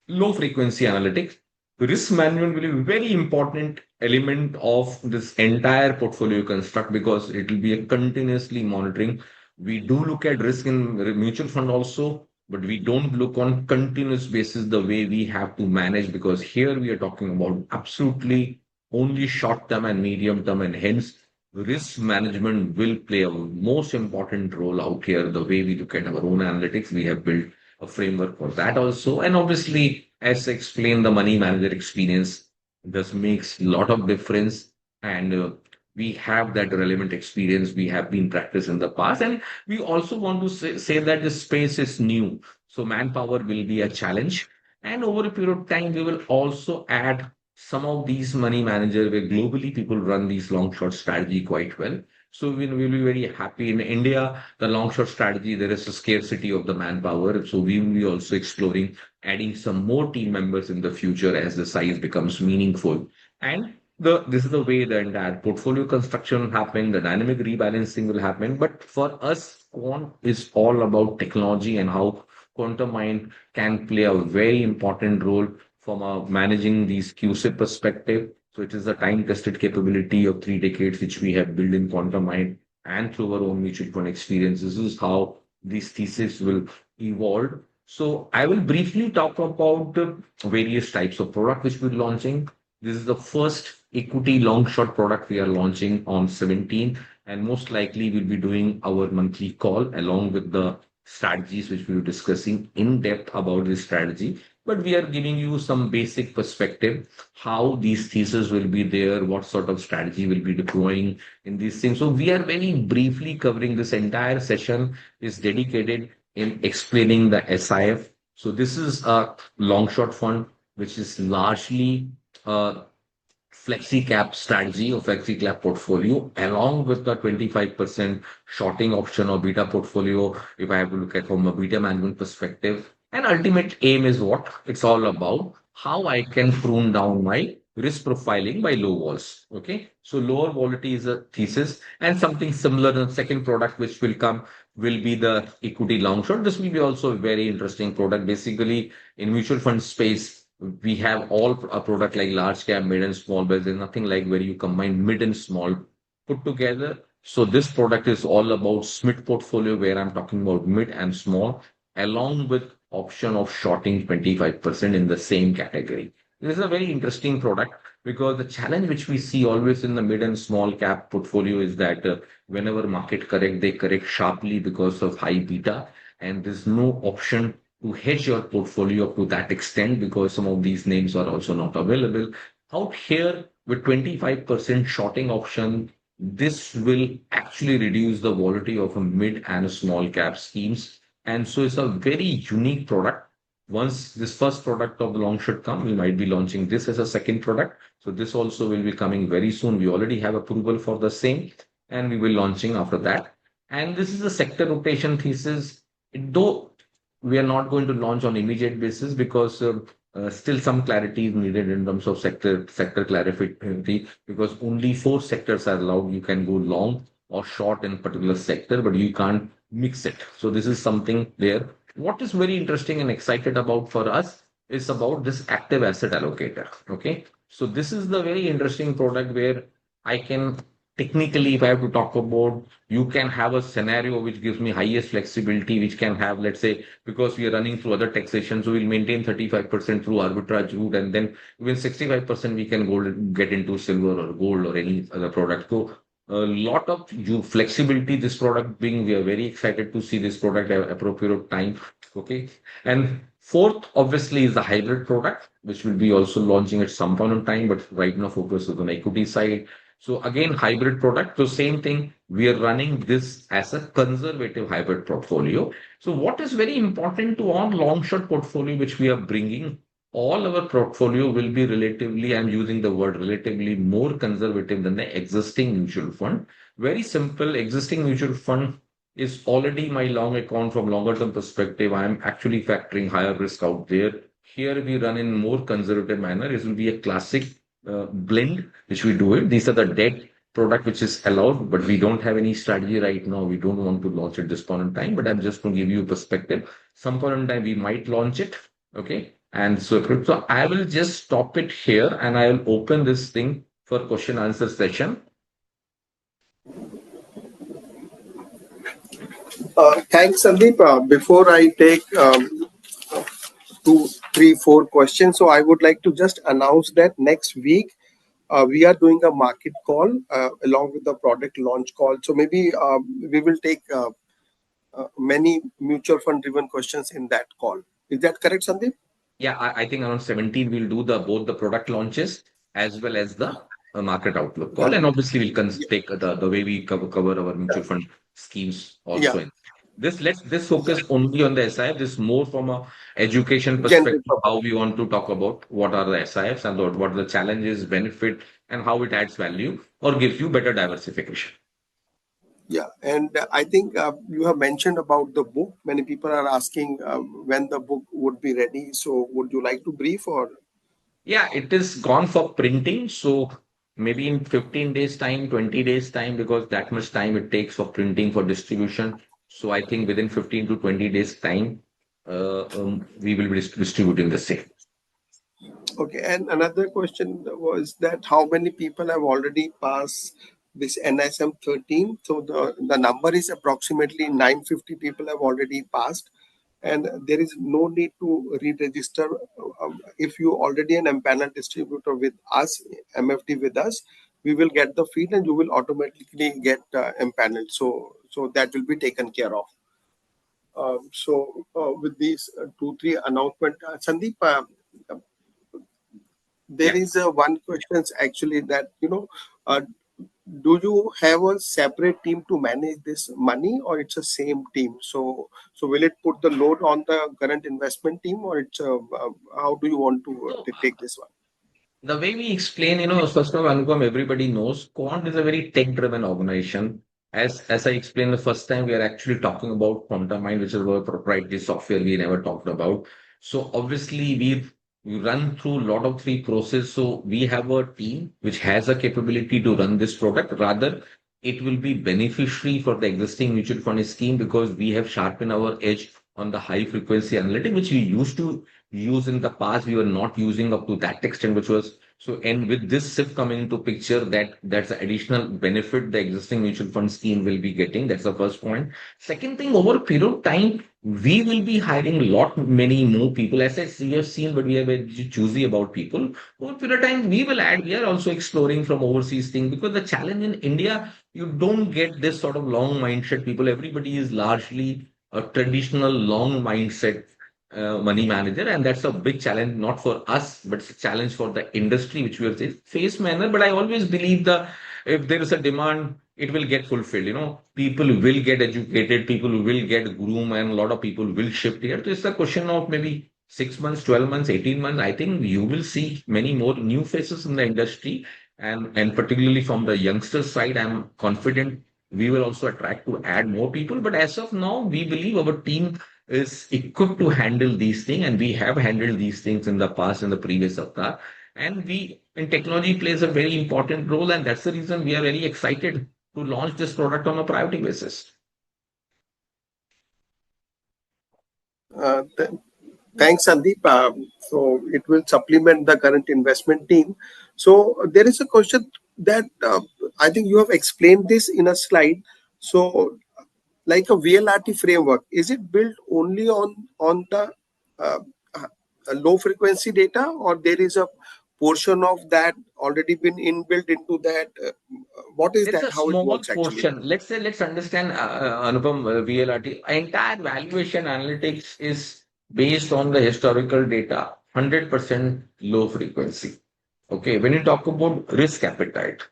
low frequency analytics. Risk management will be a very important element of this entire portfolio construct because it will be a continuously monitoring. We do look at risk in mutual fund also, but we don't look on continuous basis the way we have to manage, because here we are talking about absolutely only short term and medium term, and hence risk management will play a most important role out here. The way we look at our own analytics, we have built a framework for that also. And obviously, as explained, the money manager experience this makes a lot of difference. And we have that relevant experience. We have been practiced in the past. And we also want to say that the space is new. So manpower will be a challenge. And over a period of time, we will also add some of these money manager where globally people run these long short strategy quite well. So we will be very happy. In India, the long short strategy, there is a scarcity of the manpower. So we will be also exploring adding some more team members in the future as the size becomes meaningful. And this is the way the entire portfolio construction will happen, the dynamic rebalancing will happen. But for us, quant is all about technology and how quantum mind can play a very important role from managing these QSIP perspective. So it is a time-tested capability of 3 decades, which we have built in Quantum Mind and through our own mutual fund experience. This is how these theses will evolve. So I will briefly talk about the various types of product which we're launching. This is the first equity long short product we are launching on 17, and most likely we'll be doing our monthly call along with the strategies which we were discussing in depth about this strategy. But we are giving you some basic perspective how these theses will be there, what sort of strategy will be deploying in these things. So we are very briefly covering this entire session is dedicated in explaining the SIF. So this is a long short fund, which is largely a flexi cap strategy or flexi cap portfolio, along with the 25% shorting option or beta portfolio. If I have to look at from a beta management perspective, and ultimate aim is what it's all about, how I can prune down my risk profiling by low walls. Okay. So lower volatility is a thesis, and something similar. The second product which will come will be the equity long short. This will be also a very interesting product. Basically, in mutual fund space, we have all a product like large cap, mid and small, but there's nothing like where you combine mid and small put together. So this product is all about SMIT portfolio, where I'm talking about mid and small, along with option of shorting 25% in the same category. This is a very interesting product because the challenge which we see always in the mid and small cap portfolio is that whenever market correct, they correct sharply because of high beta, and there's no option to hedge your portfolio up to that extent because some of these names are also not available. Out here with 25% shorting option, this will actually reduce the volatility of a mid and small cap schemes. And so it's a very unique product. Once this first product of the long short come, we might be launching this as a second product. So this also will be coming very soon. We already have approval for the same, and we will launching after that. And this is a sector rotation thesis. Though we are not going to launch on immediate basis because still some clarity is needed in terms of sector clarity, because only 4 sectors are allowed. You can go long or short in particular sector, but you can't mix it. So this is something there. What is very interesting and excited about for us is about this active asset allocator. Okay. So this is the very interesting product where I can technically, if I have to talk about, you can have a scenario which gives me highest flexibility, which can have, let's say, because we are running through other taxation, so we'll maintain 35% through arbitrage route, and then even 65% we can go get into silver or gold or any other product. So a lot of you flexibility this product being, we are very excited to see this product at appropriate time. Okay. And fourth, obviously, is the hybrid product, which will be also launching at some point in time, but right now focus is on equity side. So again, hybrid product. So same thing, we are running this as a conservative hybrid portfolio. So what is very important to our long short portfolio, which we are bringing? all our portfolio will be relatively, I'm using the word relatively, more conservative than the existing mutual fund. Very simple, existing mutual fund is already my long account from longer term perspective. I'm actually factoring higher risk out there. Here we run in more conservative manner. It will be a classic blend, which we do it. These are the debt product which is allowed, but we don't have any strategy right now. We don't want to launch at this point in time, but I'm just going to give you a perspective. Some point in time we might launch it. Okay. And so I will just stop it here and I will open this thing for question answer session. Thanks, Sandeep. Before I take two, three, four questions, so I would like to just announce that next week we are doing a market call along with the product launch call. So maybe we will take many mutual fund driven questions in that call. Is that correct, Sandeep? Yeah, I think around 17 we'll do the both the product launches as well as the market outlook call. And obviously we'll Yeah, take the way we cover our mutual fund schemes yeah, also in. This focus yeah. only on the SIF. This more from a education General perspective, purpose. how we want to talk about what are the SIFs and what are the challenges, benefit, and how it adds value or gives you better diversification. Yeah, and I think you have mentioned about the book. Many people are asking when the book would be ready. So, would you like to brief or? Yeah, it is gone for printing. So maybe in 15 days time, 20 days time, because that much time it takes for printing for distribution. So I think within 15 to 20 days time, we will be distributing the same. Okay, and another question was that how many people have already passed this NSM 13? So the number is approximately 950 people have already passed, and there is no need to re-register. If you already an empanel distributor with us, MFD with us, we will get the feed and you will automatically get empaneled. So that will be taken care of. With these two, three announcement, Sandeep, there Yeah. is one question actually that uh, do you have a separate team to manage this money or it's a same team? So will it put the load on the current investment team or it's how do you want to So take this one? the way we explain, first of all, Anupam, everybody knows Quant is a very tech-driven organization. As I explained the first time, we are actually talking about Quantum Mind, which is our proprietary software we never talked about. So obviously, we run through a lot of three process. So we have a team which has a capability to run this product. Rather, it will be beneficiary for the existing mutual fund scheme because we have sharpened our edge on the high frequency analytic, which we used to use in the past. We were not using up to that extent, which was so. And with this SIF coming into picture, that's the additional benefit the existing mutual fund scheme will be getting. That's the first point. Second thing, over a period of time, we will be hiring a lot many more people. As I see, we have seen, but we are very choosy about people. Over a period of time, we will add. We are also exploring from overseas thing because the challenge in India, you don't get this sort of long mindset people. Everybody is largely a traditional long mindset money manager, and that's a big challenge not for us but it's a challenge for the industry which we have faced manner. But I always believe the if there is a demand it will get fulfilled. People will get educated, people will get groomed, and a lot of people will shift here. So it's a question of maybe 6 months, 12 months, 18 months. I think you will see many more new faces in the industry, and particularly from the youngster side I'm confident we will also attract to add more people. But as of now we believe our team is equipped to handle these things, and we have handled these things in the past in the previous avatar. And we and technology plays a very important role, and that's the reason we are very excited to launch this product on a priority basis. Uh, Thanks, Sandeep. So it will supplement the current investment team. So there is a question that I think you have explained this in a slide. So like a VLRT framework, is it built only on the uh, uh, low frequency data, or there is a portion of that already been inbuilt into that? What is It's that? a How it small works actually? portion. Let's say, let's understand, Anupam, VLRT. Entire valuation analytics is based on the historical data, 100% low frequency. Okay, when you talk about risk appetite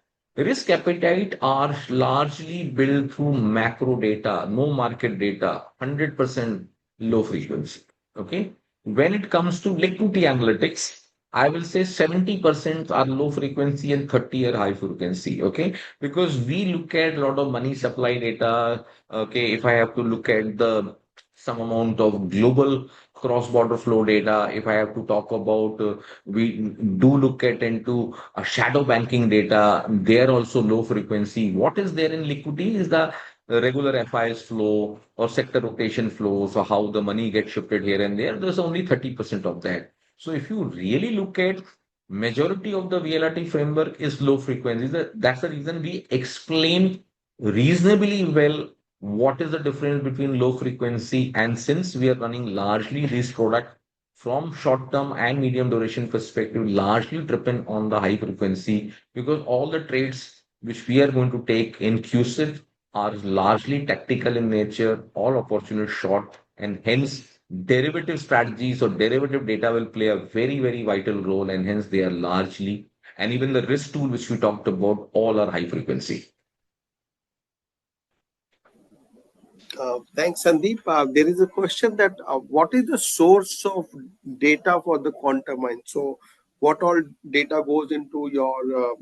are largely built through macro data, no market data, 100% low frequency. Okay. When it comes to liquidity analytics, I will say 70% are low frequency and 30 are high frequency. Okay. Because we look at a lot of money supply data. Okay. If I have to look at the some amount of global cross-border flow data, if I have to talk about, we do look at into shadow banking data, they're also low frequency. What is there in liquidity is the regular FIs flow or sector rotation flow. So how the money gets shifted here and there, there's only 30% of that. So if you really look at majority of the VLRT framework is low frequency. That's the reason we explain reasonably well what is the difference between low frequency, and since we are running largely this product from short term and medium duration perspective, largely depend on the high frequency, because all the trades which we are going to take in QSIF are largely tactical in nature, all opportunity short, and hence derivative strategies or derivative data will play a very, very vital role, and hence they are largely, and even the risk tool which we talked about, all are high frequency. Thanks, Sandeep. There is a question that what is the source of data for the quantum mine? So, what all data goes into your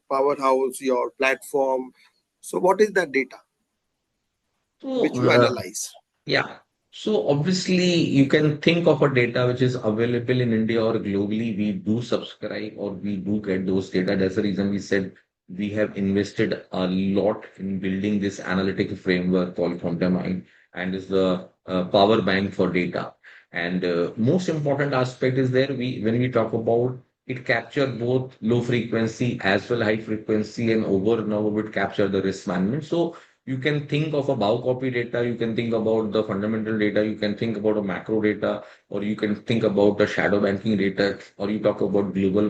powerhouse, your platform? So, what is that data So, which you analyze? yeah. So obviously you can think of a data which is available in India or globally. We do subscribe or we do get those data. That's the reason we said we have invested a lot in building this analytic framework called Quantum, and is the power bank for data. And most important aspect is there, we when we talk about it capture both low frequency as well high frequency, and over and over it capture the risk management. So you can think of a bow copy data, you can think about the fundamental data, you can think about a macro data, or you can think about the shadow banking data, or you talk about global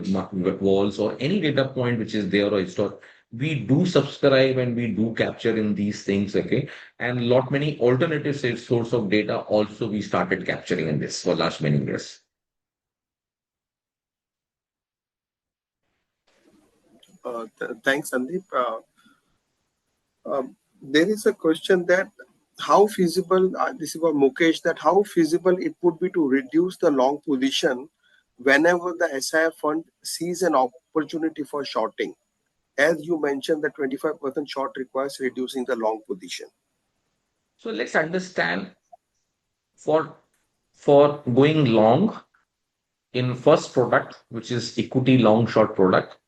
walls or any data point which is there or historic. We do subscribe and we do capture in these things, okay? And lot many alternative source of data also we started capturing in this for last many years. Thanks, Sandeep. There is a question that how feasible, this is for Mukesh, that how feasible it would be to reduce the long position whenever the SIF fund sees an opportunity for shorting. As you mentioned, the 25% short requires reducing the long position. So let's understand, for for going long in first product, which is equity long short product,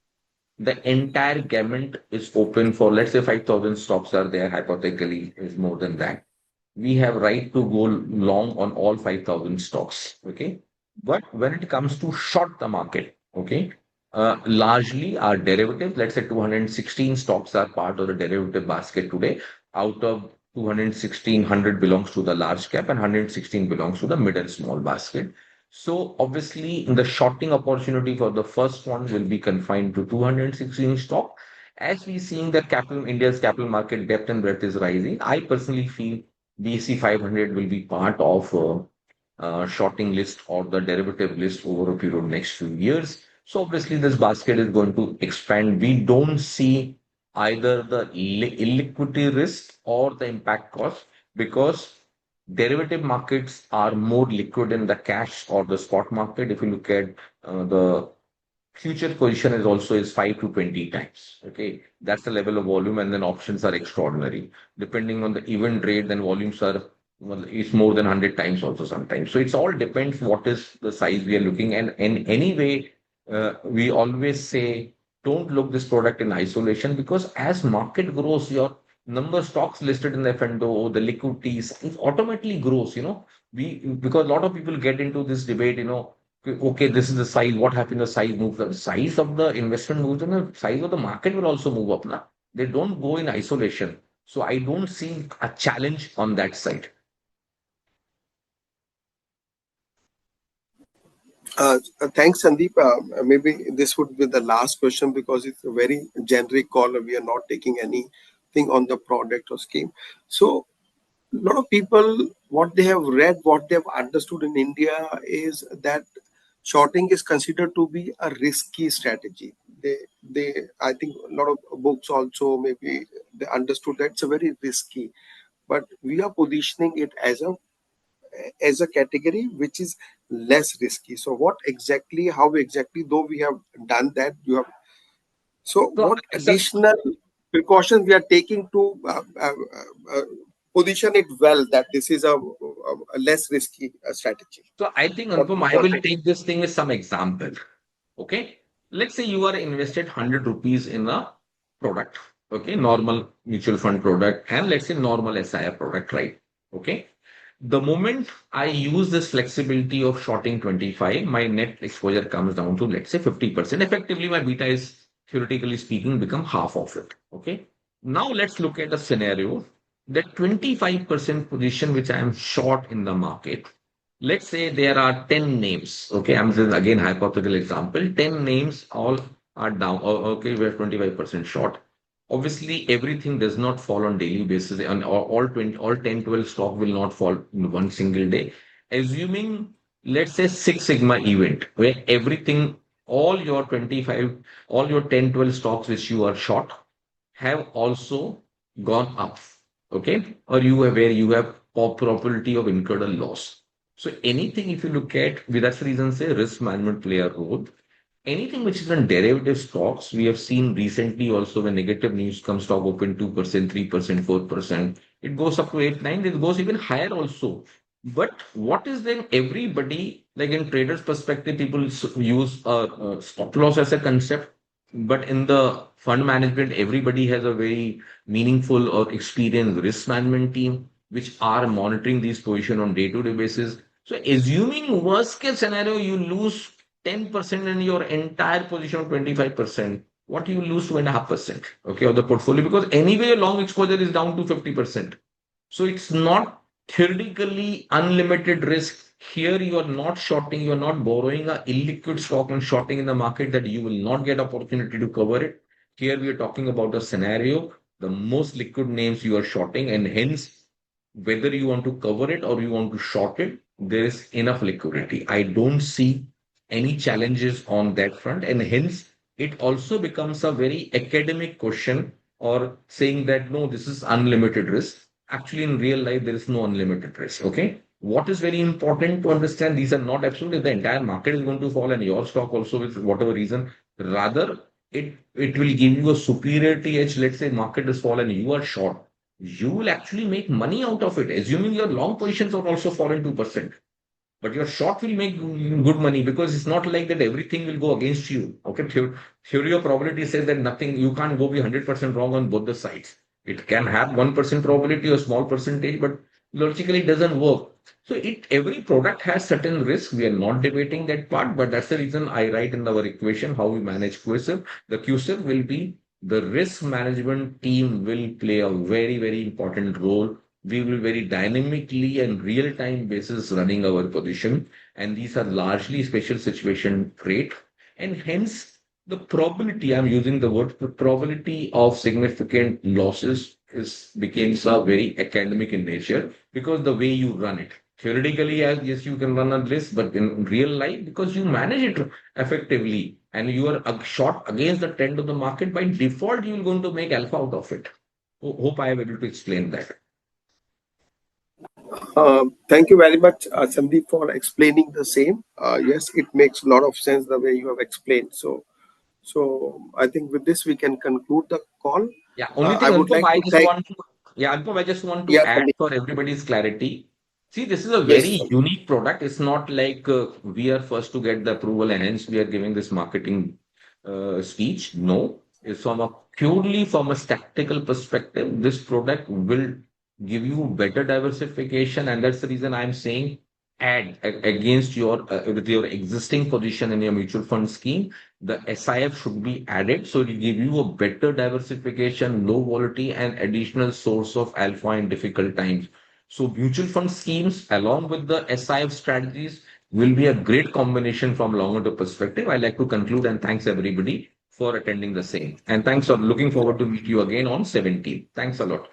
the entire gamut is open for, let's say, 5,000 stocks are there, hypothetically is more than that. We have right to go long on all 5,000 stocks. Okay. But when it comes to short the market, okay, largely our derivatives, let's say 216 stocks are part of the derivative basket today. Out of 216, 100 belongs to the large cap and 116 belongs to the mid and small basket. So obviously, the shorting opportunity for the first one will be confined to 216 stock. As we seeing that capital India's capital market depth and breadth is rising, I personally feel BC 500 will be part of shorting list or the derivative list over a period of next few years. So obviously, this basket is going to expand. We don't see either the illiquidity risk or the impact cost, because derivative markets are more liquid in the cash or the spot market. If you look at the future position is also is 5 to 20 times. Okay. That's the level of volume. And then options are extraordinary. Depending on the event rate, then volumes are, well, it's more than 100 times also sometimes. So it's all depends what is the size we are looking. And in any way, we always say, don't look this product in isolation, because as market grows, your number of stocks listed in the F&O, the liquidities, it automatically grows, because a lot of people get into this debate, okay, this is the size. What happened? The size moves. The size of the investment moves, and the size of the market will also move up. Now, they don't go in isolation. So I don't see a challenge on that side. Thanks, Sandeep. Maybe this would be the last question because it's a very generic call. We are not taking anything on the product or scheme. So, a lot of people, what they have read, what they have understood in India is that shorting is considered to be a risky strategy. I think a lot of books also maybe they understood that it's a very risky, but we are positioning it as a as a category which is less risky. So what exactly, how exactly, though we have done that, you have, so So, what so additional precautions we are taking to uh, position it well that this is a less risky strategy? So I think, What Anupam, I what will take this thing with some example. Okay. Let's say you are invested 100 rupees in a product. Okay. Normal mutual fund product and let's say normal SIF product, right? Okay. The moment I use this flexibility of shorting 25, my net exposure comes down to, let's say, 50%. Effectively, my beta is, theoretically speaking, become half of it. Okay. Now let's look at a scenario that 25% position which I am short in the market. Let's say there are 10 names. Okay, I'm just again hypothetical example. 10 names all are down. Okay, we're 25% short. Obviously, everything does not fall on daily basis, and all 20, all 10, 12 stock will not fall in one single day. Assuming, let's say, Six Sigma event where everything, all your 25, all your 10, 12 stocks which you are short have also gone up. Okay, or you have where you have probability of incurred a loss. So anything, if you look at, that's the reason say risk management play a role. Anything which is in derivative stocks, we have seen recently also when negative news comes, stock open 2%, 3%, 4%. It goes up to 8, 9, it goes even higher also. But what is then everybody, like in traders' perspective, people use stop loss as a concept. But in the fund management, everybody has a very meaningful or experienced risk management team, which are monitoring these position on day-to-day basis. So assuming worst case scenario, you lose 10% in your entire position of 25%, what do you lose 2.5%, okay, of the portfolio? Because anyway, long exposure is down to 50%. So it's not theoretically unlimited risk. Here you are not shorting, you are not borrowing a illiquid stock and shorting in the market that you will not get opportunity to cover it. Here we are talking about a scenario, the most liquid names you are shorting, and hence whether you want to cover it or you want to short it, there is enough liquidity. I don't see any challenges on that front, and hence it also becomes a very academic question or saying that no, this is unlimited risk. Actually, in real life, there is no unlimited risk. Okay. What is very important to understand, these are not absolutely the entire market is going to fall and your stock also with whatever reason. Rather, it will give you a superiority edge. Let's say market is fallen, you are short, you will actually make money out of it, assuming your long positions are also fallen 2%. But your short will make good money because it's not like that everything will go against you. Okay, theory of probability says that nothing, you can't go be 100% wrong on both the sides. It can have 1% probability or small percentage, but logically it doesn't work. So every product has certain risk. We are not debating that part, but that's the reason I write in our equation how we manage QSIP. The QSIP will be the risk management team will play a very, very important role. We will very dynamically and real time basis running our position, and these are largely special situation trade, and hence the probability, I'm using the word, the probability of significant losses is becomes a very academic in nature because the way you run it. Theoretically, as yes, you can run a risk, but in real life, because you manage it effectively and you are short against the trend of the market, by default, you're going to make alpha out of it. Hope I am able to explain that. Thank you very much, Sandeep, for explaining the same. Yes, it makes a lot of sense the way you have explained. So I think with this we can conclude the call. Yeah, only I thing, would Anupam, like to thank. I just want to Yes, add Sandeep. for everybody's clarity. See, this is a Yes, very Sandeep. unique product. It's not like we are first to get the approval and hence we are giving this marketing speech. No, it's from a purely from a tactical perspective. This product will give you better diversification, and that's the reason I'm saying add against your with your existing position in your mutual fund scheme, the SIF should be added. So it will give you a better diversification, low volatility, and additional source of alpha in difficult times. So mutual fund schemes along with the SIF strategies will be a great combination from longer term perspective. I like to conclude and thanks everybody for attending the same. And thanks for looking forward to meet you again on 17th. Thanks a lot.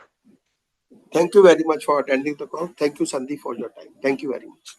Thank you very much for attending the call. Thank you, Sandeep, for your time. Thank you very much.